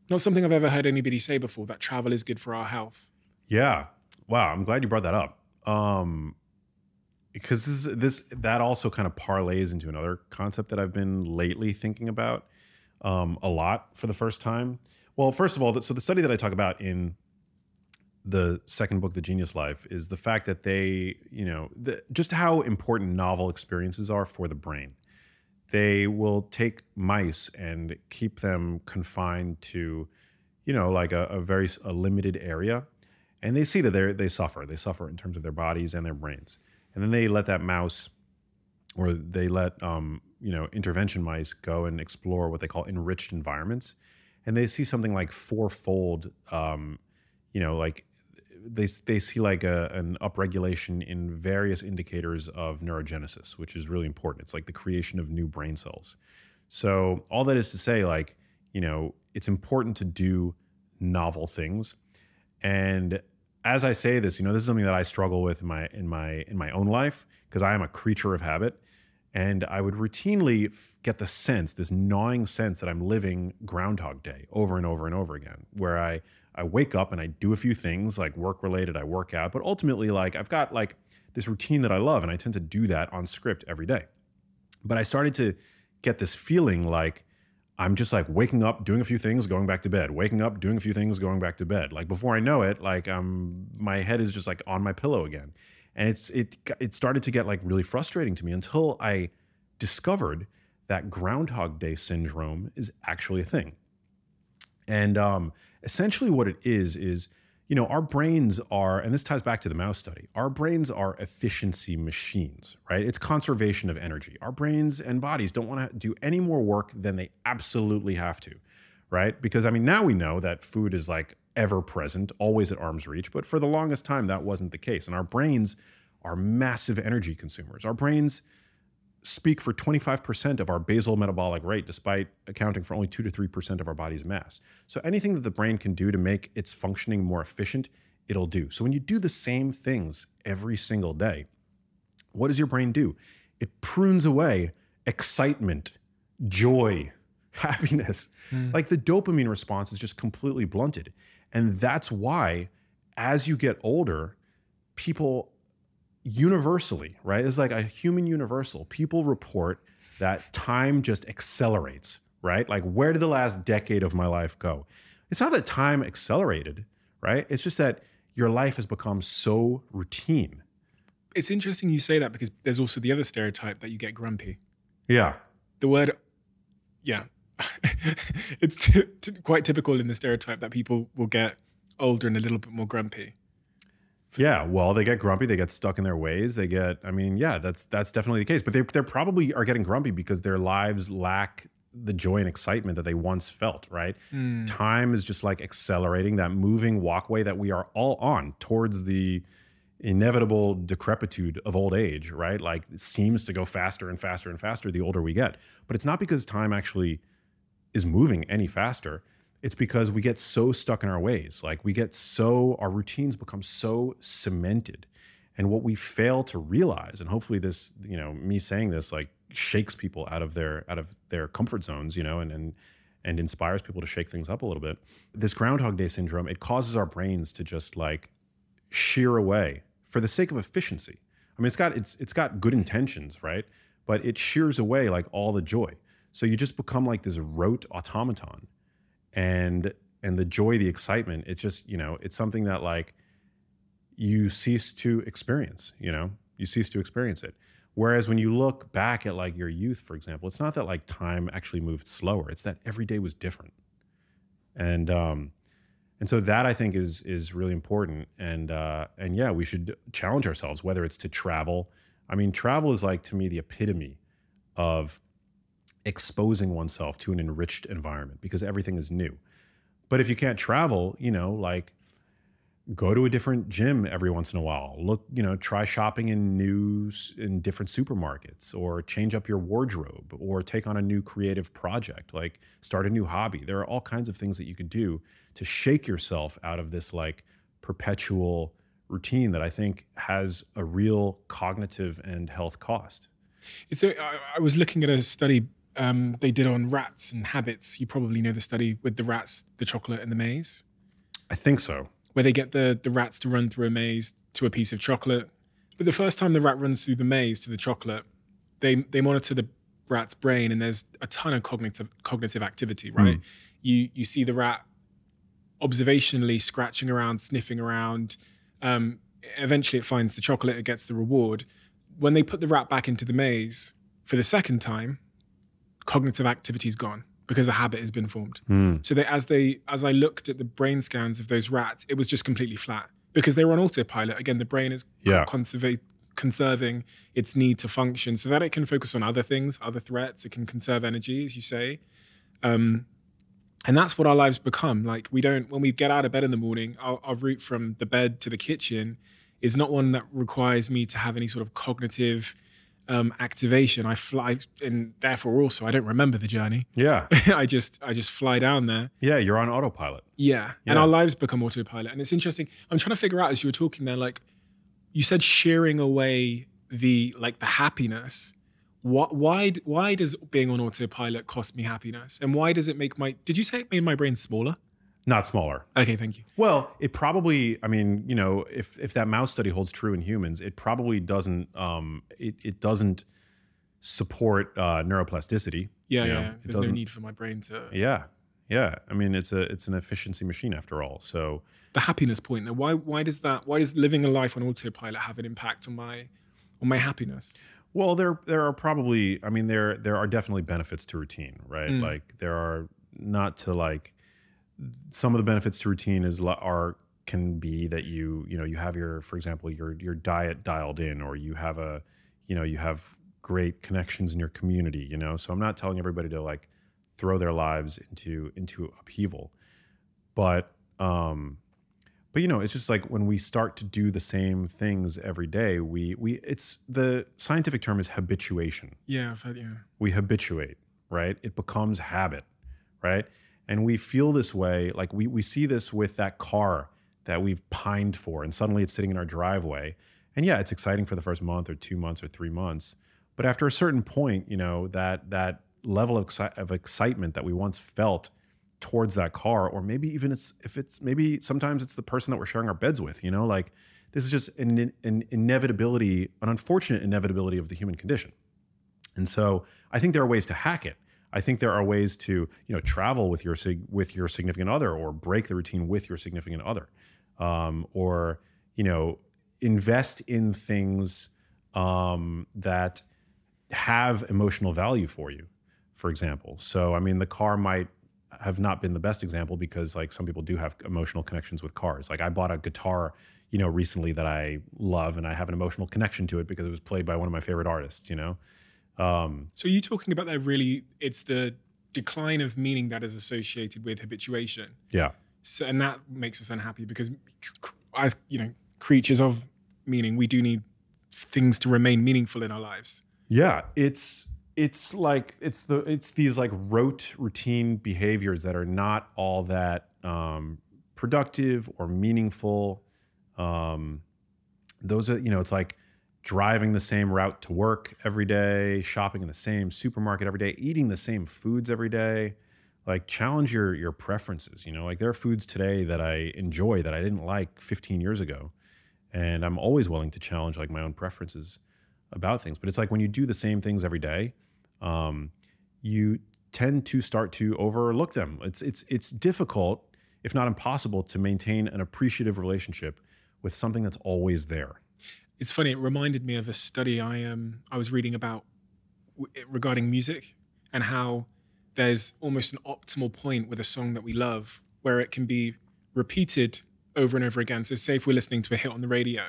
Not something I've ever heard anybody say before, that travel is good for our health. Yeah. Wow. I'm glad you brought that up. Because that also kind of parlays into another concept that I've been lately thinking about a lot for the first time. Well, first of all, so the study that I talk about in the second book, The Genius Life, is the fact that just how important novel experiences are for the brain. They will take mice and keep them confined to, like a limited area. And they see that they suffer. They suffer in terms of their bodies and their brains. And then they let that mouse, or they let, intervention mice go and explore what they call enriched environments. And they see something like 4-fold, like they see like an upregulation in various indicators of neurogenesis, which is really important. It's like the creation of new brain cells. So all that is to say, like, it's important to do novel things. And as I say this, this is something that I struggle with in my own life, because I am a creature of habit. And I would routinely get the sense, this gnawing sense, that I'm living Groundhog Day over and over and over again, where I wake up and I do a few things like work related, I work out, but ultimately like I've got like this routine that I love and I tend to do that on script every day. But I started to get this feeling like I'm just like waking up, doing a few things, going back to bed, waking up, doing a few things, going back to bed. Like before I know it, like my head is just like on my pillow again. And it started to get like really frustrating to me until I discovered that Groundhog Day syndrome is actually a thing. And essentially what it is, our brains are, and this ties back to the mouse study, our brains are efficiency machines, right? It's conservation of energy. Our brains and bodies don't want to do any more work than they absolutely have to, right? Because now we know that food is like ever present, always at arm's reach, but for the longest time that wasn't the case. And our brains are massive energy consumers. Our brains speak for 25% of our basal metabolic rate, despite accounting for only 2 to 3% of our body's mass. So anything that the brain can do to make its functioning more efficient, it'll do. So when you do the same things every single day, what does your brain do? It prunes away excitement, joy, happiness. Like the dopamine response is just completely blunted. And that's why, as you get older, people universally, right? It's like a human universal. People report that time just accelerates, right? Like, where did the last decade of my life go? It's not that time accelerated, right? It's just that your life has become so routine. It's interesting you say that because there's also the other stereotype that you get grumpy. Yeah. The word, yeah. It's quite typical in the stereotype that people will get older and a little bit more grumpy. Yeah, well, they get grumpy, they get stuck in their ways, they get, I mean, yeah, that's definitely the case. But they probably are getting grumpy because their lives lack the joy and excitement that they once felt, right? Time is just like accelerating, that moving walkway that we are all on towards the inevitable decrepitude of old age, right? Like, it seems to go faster and faster and faster the older we get. But it's not because time actually is moving any faster. It's because we get so stuck in our ways. Like, our routines become so cemented. And what we fail to realize, and hopefully this, me saying this like shakes people out of their comfort zones, and inspires people to shake things up a little bit. This Groundhog Day syndrome, it causes our brains to just like shear away for the sake of efficiency. I mean, it's got good intentions, right? But it shears away like all the joy. So you just become like this rote automaton. And the joy, the excitement, it's just, it's something that like you cease to experience, you cease to experience it. Whereas when you look back at like your youth, for example, it's not that like time actually moved slower. It's that every day was different. And so that I think is really important. And yeah, we should challenge ourselves, whether it's to travel. I mean, travel is like, to me, the epitome of exposing oneself to an enriched environment because everything is new. But if you can't travel, like, go to a different gym every once in a while. Look, try shopping in different supermarkets, or change up your wardrobe, or take on a new creative project, like start a new hobby. There are all kinds of things that you could do to shake yourself out of this like perpetual routine that I think has a real cognitive and health cost. I was looking at a study they did on rats and habits. You probably know the study with the rats, the chocolate and the maze. I think so. Where they get the rats to run through a maze to a piece of chocolate. But the first time the rat runs through the maze to the chocolate, they monitor the rat's brain, and there's a ton of cognitive activity, right? You see the rat observationally scratching around, sniffing around. Eventually it finds the chocolate, it gets the reward. When they put the rat back into the maze for the second time, cognitive activity is gone because a habit has been formed. So as I looked at the brain scans of those rats, it was just completely flat because they were on autopilot. Again, the brain is conserving its need to function so that it can focus on other things, other threats. It can conserve energy, as you say. And that's what our lives become. Like, when we get out of bed in the morning, our route from the bed to the kitchen is not one that requires me to have any sort of cognitive activation. I fly, and therefore also I don't remember the journey. Yeah. I just fly down there. Yeah, you're on autopilot. Yeah. And our lives become autopilot. And it's interesting. I'm trying to figure out, as you were talking there, like you said, shearing away the happiness. Why does being on autopilot cost me happiness? And why does it make did you say it made my brain smaller? Not smaller. Okay, thank you. Well, it probably, I mean, if that mouse study holds true in humans, it probably doesn't, it doesn't support neuroplasticity. Yeah. There's no need for my brain to. Yeah. I mean, it's an efficiency machine after all. So the happiness point though, why does living a life on autopilot have an impact on my happiness? Well, there are probably, I mean, there are definitely benefits to routine, right? Like, there are, not to like, some of the benefits to routine can be that you have for example, your diet dialed in, or you have you have great connections in your community, So I'm not telling everybody to like throw their lives into upheaval, but it's just like when we start to do the same things every day, it's, the scientific term is habituation. Yeah, I've heard, yeah. We habituate, right? It becomes habit, right? And we feel this way, like we see this with that car that we've pined for, and suddenly it's sitting in our driveway. And yeah, it's exciting for the first month or 2 months or 3 months. But after a certain point, that level of excitement that we once felt towards that car, or maybe even maybe sometimes it's the person that we're sharing our beds with, you know, like this is just an inevitability, an unfortunate inevitability of the human condition. And so I think there are ways to hack it. I think there are ways to, you know, travel with your significant other, or break the routine with your significant other, or, you know, invest in things that have emotional value for you, for example. So, I mean, the car might have not been the best example, because like some people do have emotional connections with cars. Like I bought a guitar, you know, recently that I love, and I have an emotional connection to it because it was played by one of my favorite artists, you know? So you talking about that really, it's the decline of meaning that is associated with habituation. Yeah. So, and that makes us unhappy, because as, you know, creatures of meaning, we do need things to remain meaningful in our lives. Yeah. It's these like rote routine behaviors that are not all that productive or meaningful. Those are, you know, it's like driving the same route to work every day, shopping in the same supermarket every day, eating the same foods every day. Like challenge your preferences, you know, like there are foods today that I enjoy that I didn't like 15 years ago. And I'm always willing to challenge like my own preferences about things. But it's like when you do the same things every day, you tend to start to overlook them. It's difficult, if not impossible, to maintain an appreciative relationship with something that's always there. It's funny, it reminded me of a study I was reading about regarding music, and how there's almost an optimal point with a song that we love where it can be repeated over and over again. So say if we're listening to a hit on the radio,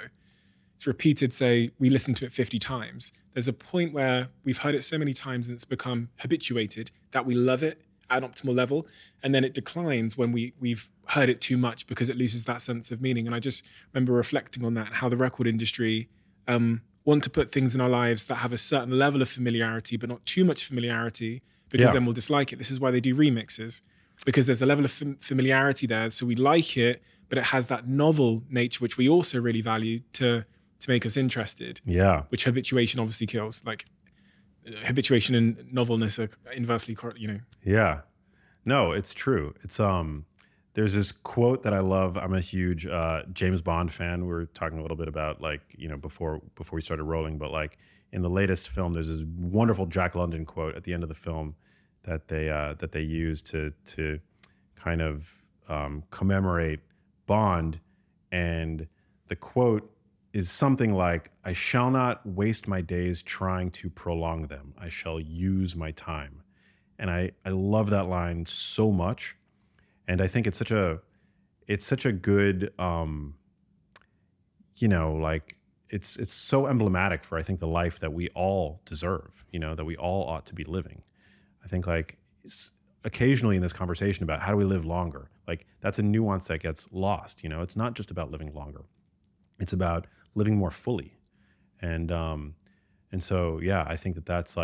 it's repeated, say we listen to it 50 times. There's a point where we've heard it so many times and it's become habituated that we love it at an optimal level. And then it declines when we've heard it too much, because it loses that sense of meaning. And I just remember reflecting on that, how the record industry want to put things in our lives that have a certain level of familiarity, but not too much familiarity, because then we'll dislike it. This is why they do remixes, because there's a level of familiarity there. So we like it, but it has that novel nature, which we also really value, to make us interested. Yeah. Which habituation obviously kills. Like habituation and novelness are inversely, you know. Yeah. No, it's true. It's there's this quote that I love. I'm a huge James Bond fan. We were talking a little bit about, like, you know, before we started rolling, but like in the latest film, there's this wonderful Jack London quote at the end of the film that they use to kind of commemorate Bond, and the quote is something like, "I shall not waste my days trying to prolong them. I shall use my time." And I love that line so much. And I think it's such a good, you know, like it's so emblematic for, I think, the life that we all deserve, you know, that we all ought to be living. I think like occasionally in this conversation about how do we live longer, like that's a nuance that gets lost. You know, it's not just about living longer. It's about living more fully. And so, yeah, I think that's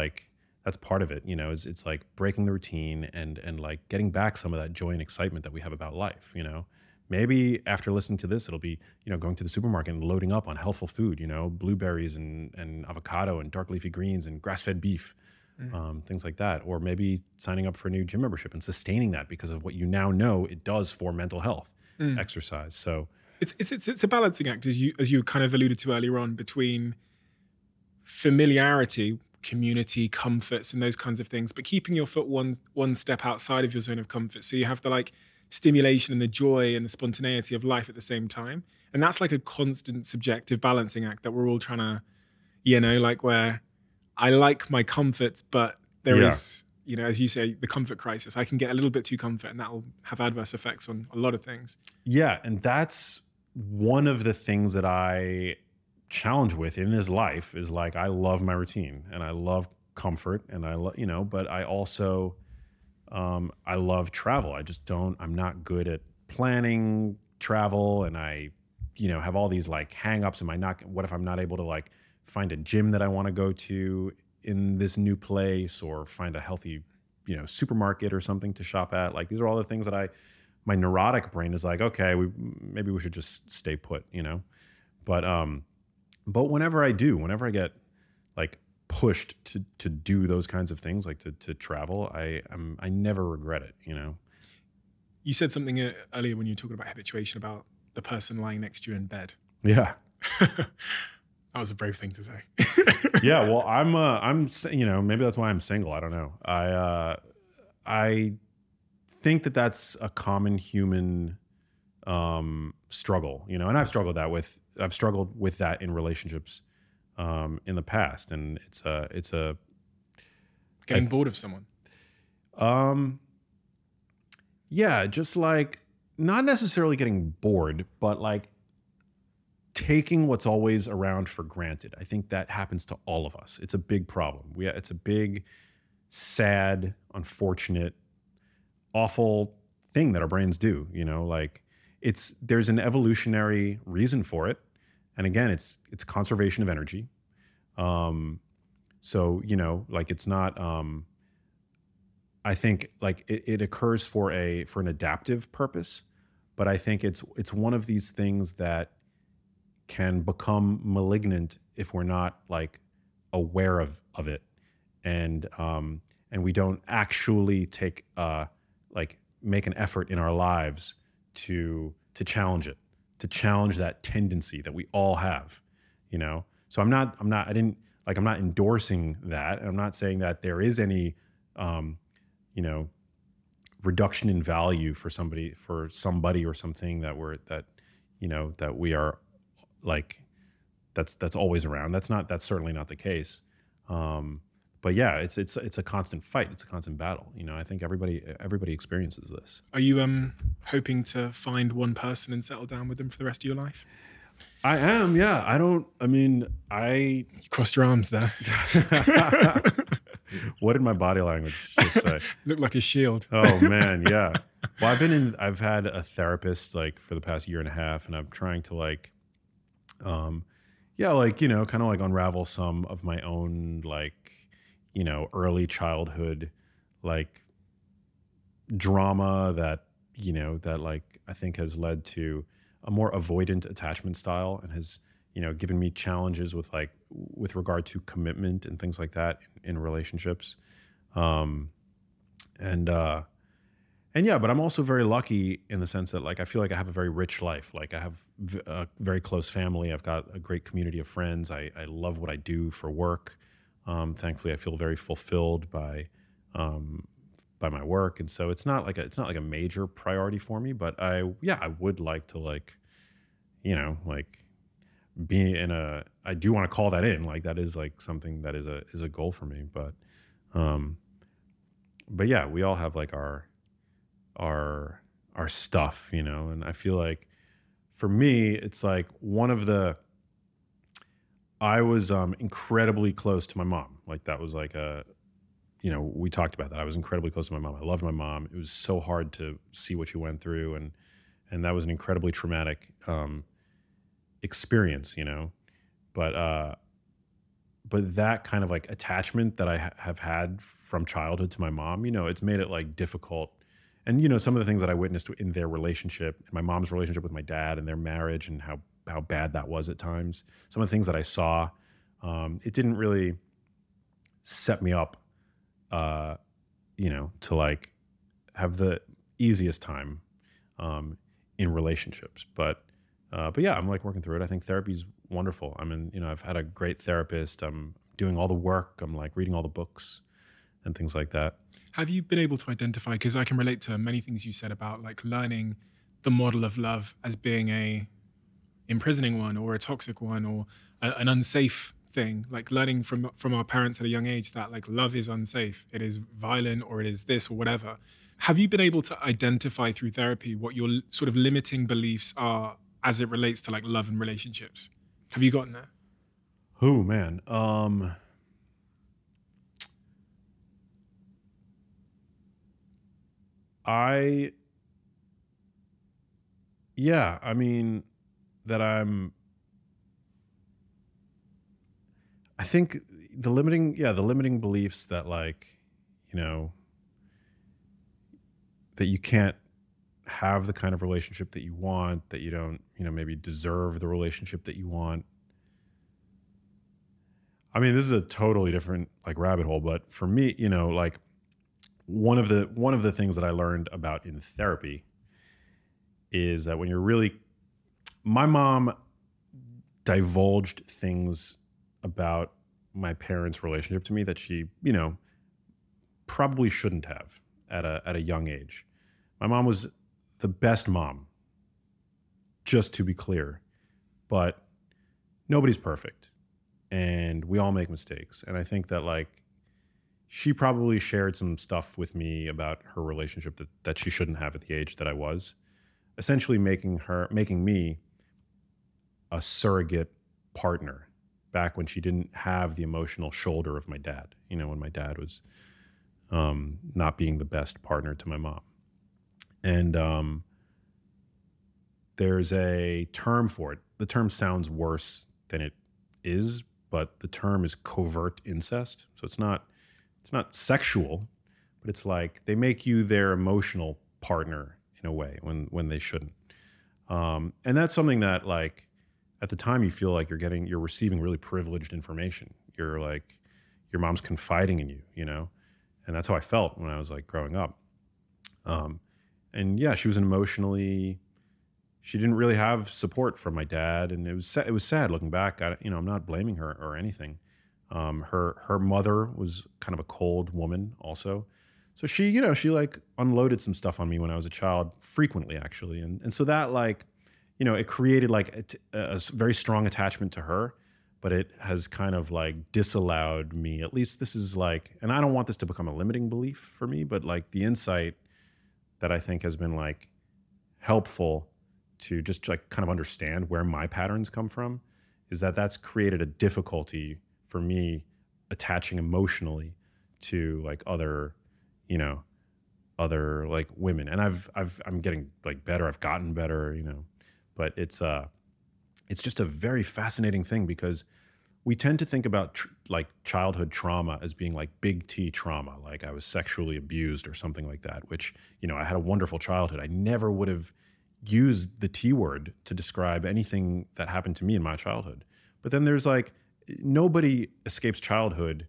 part of it, you know, it's like breaking the routine and like getting back some of that joy and excitement that we have about life, you know. Maybe after listening to this, it'll be, you know, going to the supermarket and loading up on healthful food, you know, blueberries and avocado and dark leafy greens and grass-fed beef, things like that. Or maybe signing up for a new gym membership and sustaining that because of what you now know it does for mental health, exercise. So it's a balancing act, as you kind of alluded to earlier on, between familiarity, community, comforts, and those kinds of things, but keeping your foot one step outside of your zone of comfort. So you have the like stimulation and the joy and the spontaneity of life at the same time. And that's like a constant subjective balancing act that we're all trying to, you know, like where I like my comforts, but there is, you know, as you say, the comfort crisis. I can get a little bit too comfort and that will have adverse effects on a lot of things. Yeah. And that's one of the things that I challenge with in this life is like, I love my routine and I love comfort and I love, you know, but I also, I love travel. I'm not good at planning travel, and I, you know, have all these like hang-ups. What if I'm not able to like find a gym that I want to go to in this new place, or find a healthy, you know, supermarket or something to shop at? Like, these are all the things that my neurotic brain is like, okay, maybe we should just stay put, you know? But whenever I get like pushed to do those kinds of things, like to travel, I never regret it, you know? You said something earlier when you were talking about habituation about the person lying next to you in bed. Yeah. That was a brave thing to say. Yeah. Well, I'm, you know, maybe that's why I'm single. I don't know. I think that that's a common human struggle, you know, and I've struggled with that in relationships in the past, and it's a Getting bored of someone. Yeah, just like not necessarily getting bored, but like taking what's always around for granted. I think that happens to all of us. It's a big problem. It's a big, sad, unfortunate, awful thing that our brains do, you know, like there's an evolutionary reason for it. And again, it's conservation of energy. So, you know, like it's not, I think like it occurs for an adaptive purpose, but I think it's one of these things that can become malignant if we're not like aware of it. And we don't actually make an effort in our lives to challenge it, to challenge that tendency that we all have, you know? So I'm not endorsing that. And I'm not saying that there is any, you know, reduction in value for somebody or something that we are like, that's always around. That's certainly not the case. But yeah, it's a constant fight. It's a constant battle. You know, I think everybody experiences this. Are you hoping to find one person and settle down with them for the rest of your life? I am, yeah. You crossed your arms there. What did my body language just say? Looked like a shield. Oh man, yeah. Well, I've had a therapist like for the past year and a half, and I'm trying to like, like, you know, kind of like unravel some of my own like, you know, early childhood like drama that, you know, that like I think has led to a more avoidant attachment style and has, you know, given me challenges with regard to commitment and things like that in relationships. And yeah, but I'm also very lucky in the sense that like I feel like I have a very rich life. Like I have a very close family. I've got a great community of friends. I love what I do for work. Thankfully, I feel very fulfilled by my work, and so it's not like a major priority for me. But I would like to like, you know, like be in a. I do want to call that in. Like that is like something that is a goal for me. But yeah, we all have like our stuff, you know, and I feel like for me, it's like I was incredibly close to my mom. Like that was like you know, we talked about that. I was incredibly close to my mom. I loved my mom. It was so hard to see what she went through. And that was an incredibly traumatic experience, you know, but that kind of like attachment that I have had from childhood to my mom, you know, it's made it like difficult. And, you know, some of the things that I witnessed in their relationship, my mom's relationship with my dad and their marriage and how bad that was at times. Some of the things that I saw, it didn't really set me up, you know, to like have the easiest time in relationships. But yeah, I'm like working through it. I think therapy's wonderful. I mean, you know, I've had a great therapist. I'm doing all the work. I'm like reading all the books and things like that. Have you been able to identify, because I can relate to many things you said about like learning the model of love as being a imprisoning one or a toxic one or an unsafe thing, like learning from our parents at a young age that like love is unsafe, it is violent, or it is this or whatever. Have you been able to identify through therapy what your sort of limiting beliefs are as it relates to like love and relationships? Have you gotten there? Oh man. I mean that I think the limiting beliefs that like, you know, that you can't have the kind of relationship that you want, that you don't, you know, maybe deserve the relationship that you want. I mean, this is a totally different like rabbit hole, but for me, you know, like one of the things that I learned about in therapy is that when you're really, my mom divulged things about my parents' relationship to me that she, probably shouldn't have at a young age. My mom was the best mom, just to be clear, but nobody's perfect and we all make mistakes. And I think that like she probably shared some stuff with me about her relationship that she shouldn't have at the age that I was, essentially making me a surrogate partner back when she didn't have the emotional shoulder of my dad, when my dad was not being the best partner to my mom. And there's a term for it. The term sounds worse than it is, but the term is covert incest. So it's not sexual, but it's like they make you their emotional partner in a way when they shouldn't. And that's something that like at the time you feel like you're receiving really privileged information. You're like, your mom's confiding in you, and that's how I felt when I was like growing up. And yeah, she didn't really have support from my dad, and it was sad looking back. I'm not blaming her or anything. Her mother was kind of a cold woman also. So she like unloaded some stuff on me when I was a child frequently actually. And so that like, it created like a very strong attachment to her, but it has kind of like disallowed me, at least this is like, and I don't want this to become a limiting belief for me, but like the insight that I think has been like helpful to just like kind of understand where my patterns come from is that that's created a difficulty for me attaching emotionally to like other like women. And I'm getting like better. I've gotten better, but it's just a very fascinating thing because we tend to think about like childhood trauma as being like big T trauma, like I was sexually abused or something like that, which, I had a wonderful childhood. I never would have used the T word to describe anything that happened to me in my childhood. But then there's like, nobody escapes childhood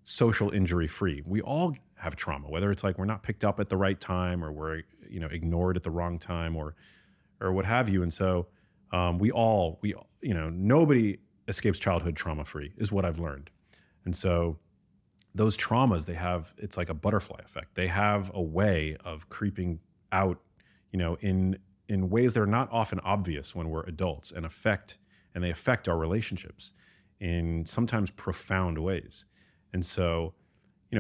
social injury free. We all have trauma, whether it's like we're not picked up at the right time or we're, ignored at the wrong time or what have you. And so we all, nobody escapes childhood trauma free is what I've learned. And so those traumas, it's like a butterfly effect. They have a way of creeping out, in ways that are not often obvious when we're adults and they affect our relationships in sometimes profound ways. And so,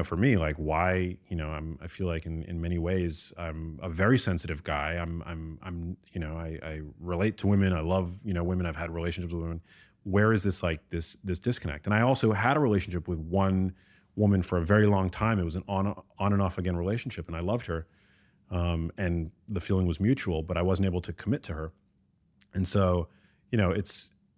for me, like why, I feel like in many ways I'm a very sensitive guy. I relate to women. I love, women. I've had relationships with women. Where is this like this disconnect? And I also had a relationship with one woman for a very long time. It was an on and off again relationship, and I loved her, and the feeling was mutual, but I wasn't able to commit to her. And so,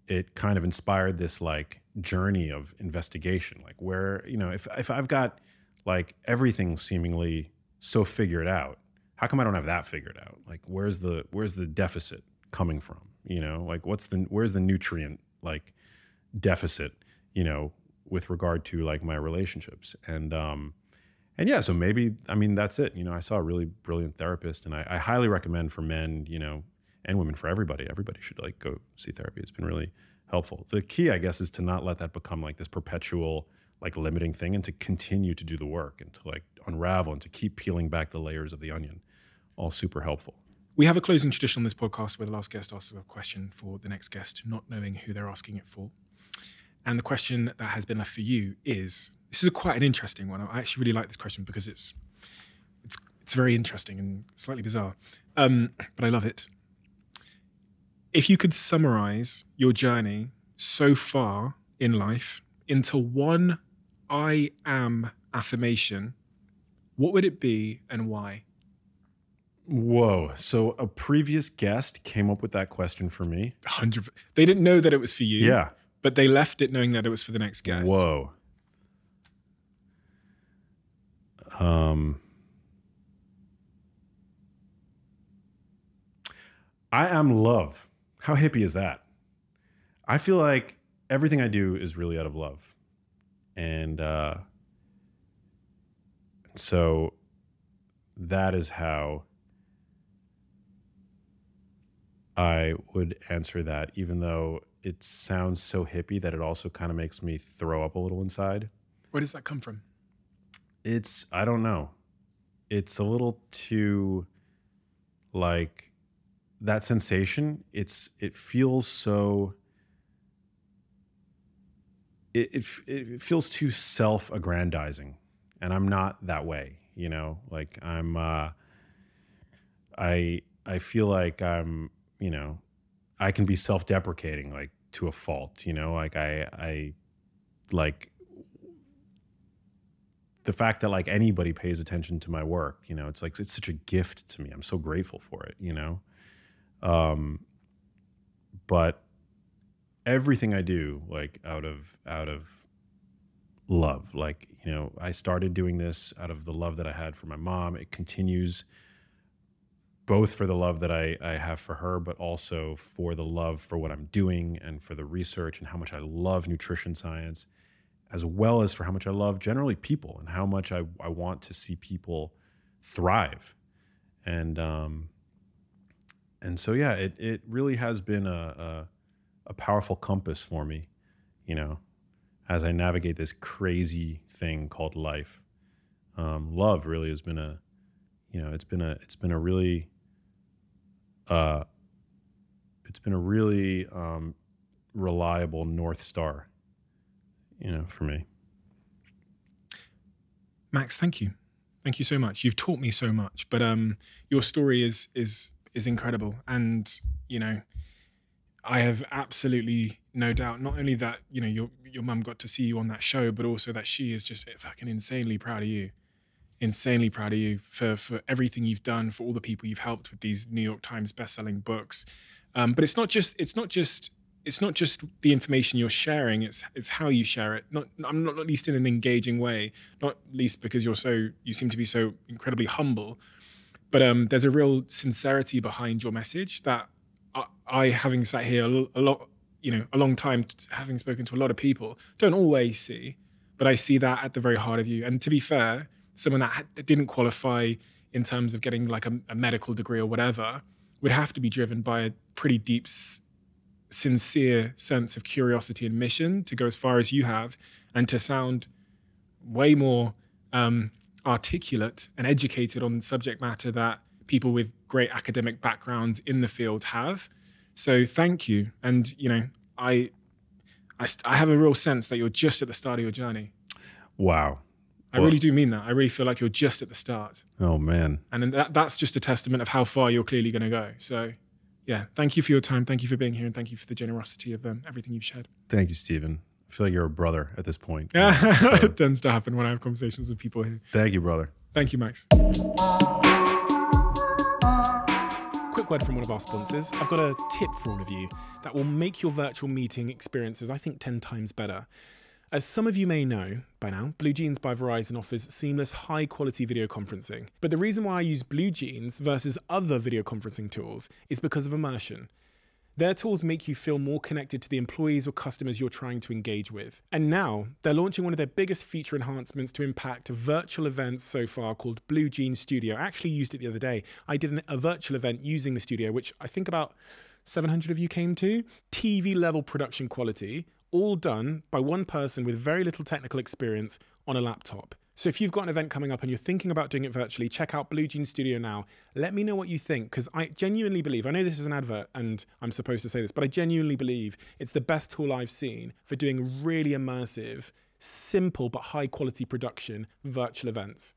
it kind of inspired this like journey of investigation, like where, if I've got like everything seemingly so figured out, how come I don't have that figured out? Like where's the deficit coming from? Like where's the nutrient like deficit, with regard to like my relationships. And yeah, so maybe, that's it. I saw a really brilliant therapist, and I highly recommend for men, and women, for everybody should like go see therapy. It's been really helpful. The key, I guess, is to not let that become like this perpetual like limiting thing, and to continue to do the work and to like unravel and to keep peeling back the layers of the onion. All super helpful. We have a closing tradition on this podcast where the last guest asks a question for the next guest, not knowing who they're asking it for. And the question that has been left for you is, this is quite an interesting one. I actually really like this question because it's very interesting and slightly bizarre, but I love it. If you could summarize your journey so far in life into one I am affirmation, what would it be and why? Whoa. So a previous guest came up with that question for me? 100%. They didn't know that it was for you. Yeah. But they left it knowing that it was for the next guest. Whoa. I am love. How hippie is that? I feel like everything I do is really out of love. And so that is how I would answer that, even though it sounds so hippie that it also kind of makes me throw up a little inside. Where does that come from? I don't know. It's a little too, like, that sensation. It feels so, it feels too self-aggrandizing, and I'm not that way, you know, like I feel like I'm, you know, I can be self-deprecating, like, to a fault, you know, like I like the fact that, like, anybody pays attention to my work, you know, it's like, it's such a gift to me. I'm so grateful for it, you know? But everything I do, like, out of love, like, you know, I started doing this out of the love that I had for my mom. It continues both for the love that I have for her, but also for the love for what I'm doing and for the research and how much I love nutrition science, as well as for how much I love generally people and how much I want to see people thrive. And so, yeah, it really has been a powerful compass for me, you know, as I navigate this crazy thing called life. Love really has been it's been a really reliable North Star, you know, for me. Max, thank you. Thank you so much. You've taught me so much, but your story is incredible. And, you know, I have absolutely no doubt, not only that, you know, your mum got to see you on that show, but also that she is just fucking insanely proud of you. Insanely proud of you for everything you've done, for all the people you've helped with these New York Times best-selling books. But it's not just the information you're sharing. It's how you share it. Not least in an engaging way. Not least because you seem to be so incredibly humble. But there's a real sincerity behind your message that I having sat here a long time, having spoken to a lot of people, don't always see. But I see that at the very heart of you. And to be fair, someone that didn't qualify in terms of getting like a medical degree or whatever would have to be driven by a pretty deep, sincere sense of curiosity and mission to go as far as you have and to sound way more articulate and educated on subject matter that people with great academic backgrounds in the field have. So thank you. And, you know, I have a real sense that you're just at the start of your journey. Wow. I really do mean that. I really feel like you're just at the start. Oh, man. And that's just a testament of how far you're clearly going to go. So, yeah, thank you for your time. Thank you for being here. And thank you for the generosity of everything you've shared. Thank you, Stephen. I feel like you're a brother at this point. It tends to happen when I have conversations with people here. Thank you, brother. Thank you, Max. Quick word from one of our sponsors. I've got a tip for all of you that will make your virtual meeting experiences, I think, 10 times better. As some of you may know by now, Blue Jeans by Verizon offers seamless, high-quality video conferencing. But the reason why I use Blue Jeans versus other video conferencing tools is because of immersion. Their tools make you feel more connected to the employees or customers you're trying to engage with. And now, they're launching one of their biggest feature enhancements to impact virtual events so far called Blue Jeans Studio. I actually used it the other day. I did a virtual event using the studio, which I think about 700 of you came to. TV-level production quality, all done by one person with very little technical experience on a laptop. So if you've got an event coming up and you're thinking about doing it virtually, check out Blue Jeans Studio now. Let me know what you think, because I genuinely believe, I know this is an advert and I'm supposed to say this, but I genuinely believe it's the best tool I've seen for doing really immersive, simple but high quality production virtual events.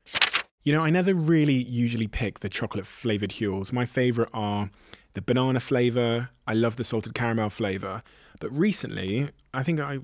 You know, I never really usually pick the chocolate flavored Huels. My favorite are the banana flavor. I love the salted caramel flavor. But recently, I think I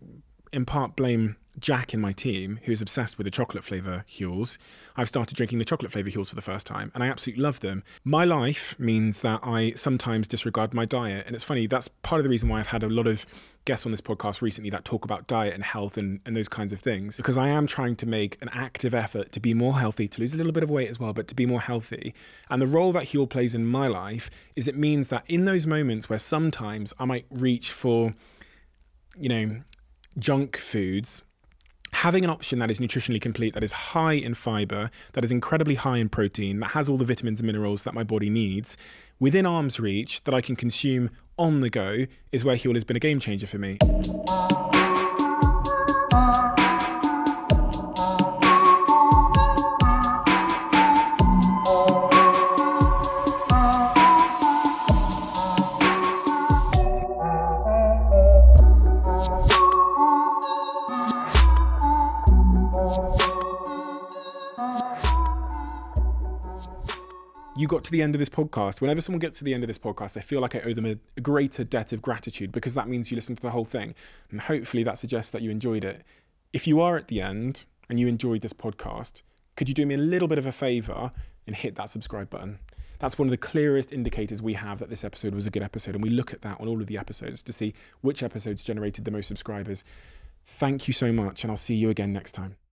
in part blame Jack in my team, who's obsessed with the chocolate flavor Huels. I've started drinking the chocolate flavor Huels for the first time, and I absolutely love them. My life means that I sometimes disregard my diet, and it's funny, that's part of the reason why I've had a lot of guests on this podcast recently that talk about diet and health and those kinds of things, because I am trying to make an active effort to be more healthy, to lose a little bit of weight as well, but to be more healthy. And the role that Huel plays in my life is it means that in those moments where sometimes I might reach for, you know, junk foods, having an option that is nutritionally complete, that is high in fiber, that is incredibly high in protein, that has all the vitamins and minerals that my body needs, within arm's reach, that I can consume on the go, is where Huel has been a game changer for me. You got to the end of this podcast. Whenever someone gets to the end of this podcast, I feel like I owe them a greater debt of gratitude, because that means you listened to the whole thing. And hopefully that suggests that you enjoyed it. If you are at the end and you enjoyed this podcast, could you do me a little bit of a favor and hit that subscribe button? That's one of the clearest indicators we have that this episode was a good episode. And we look at that on all of the episodes to see which episodes generated the most subscribers. Thank you so much, and I'll see you again next time.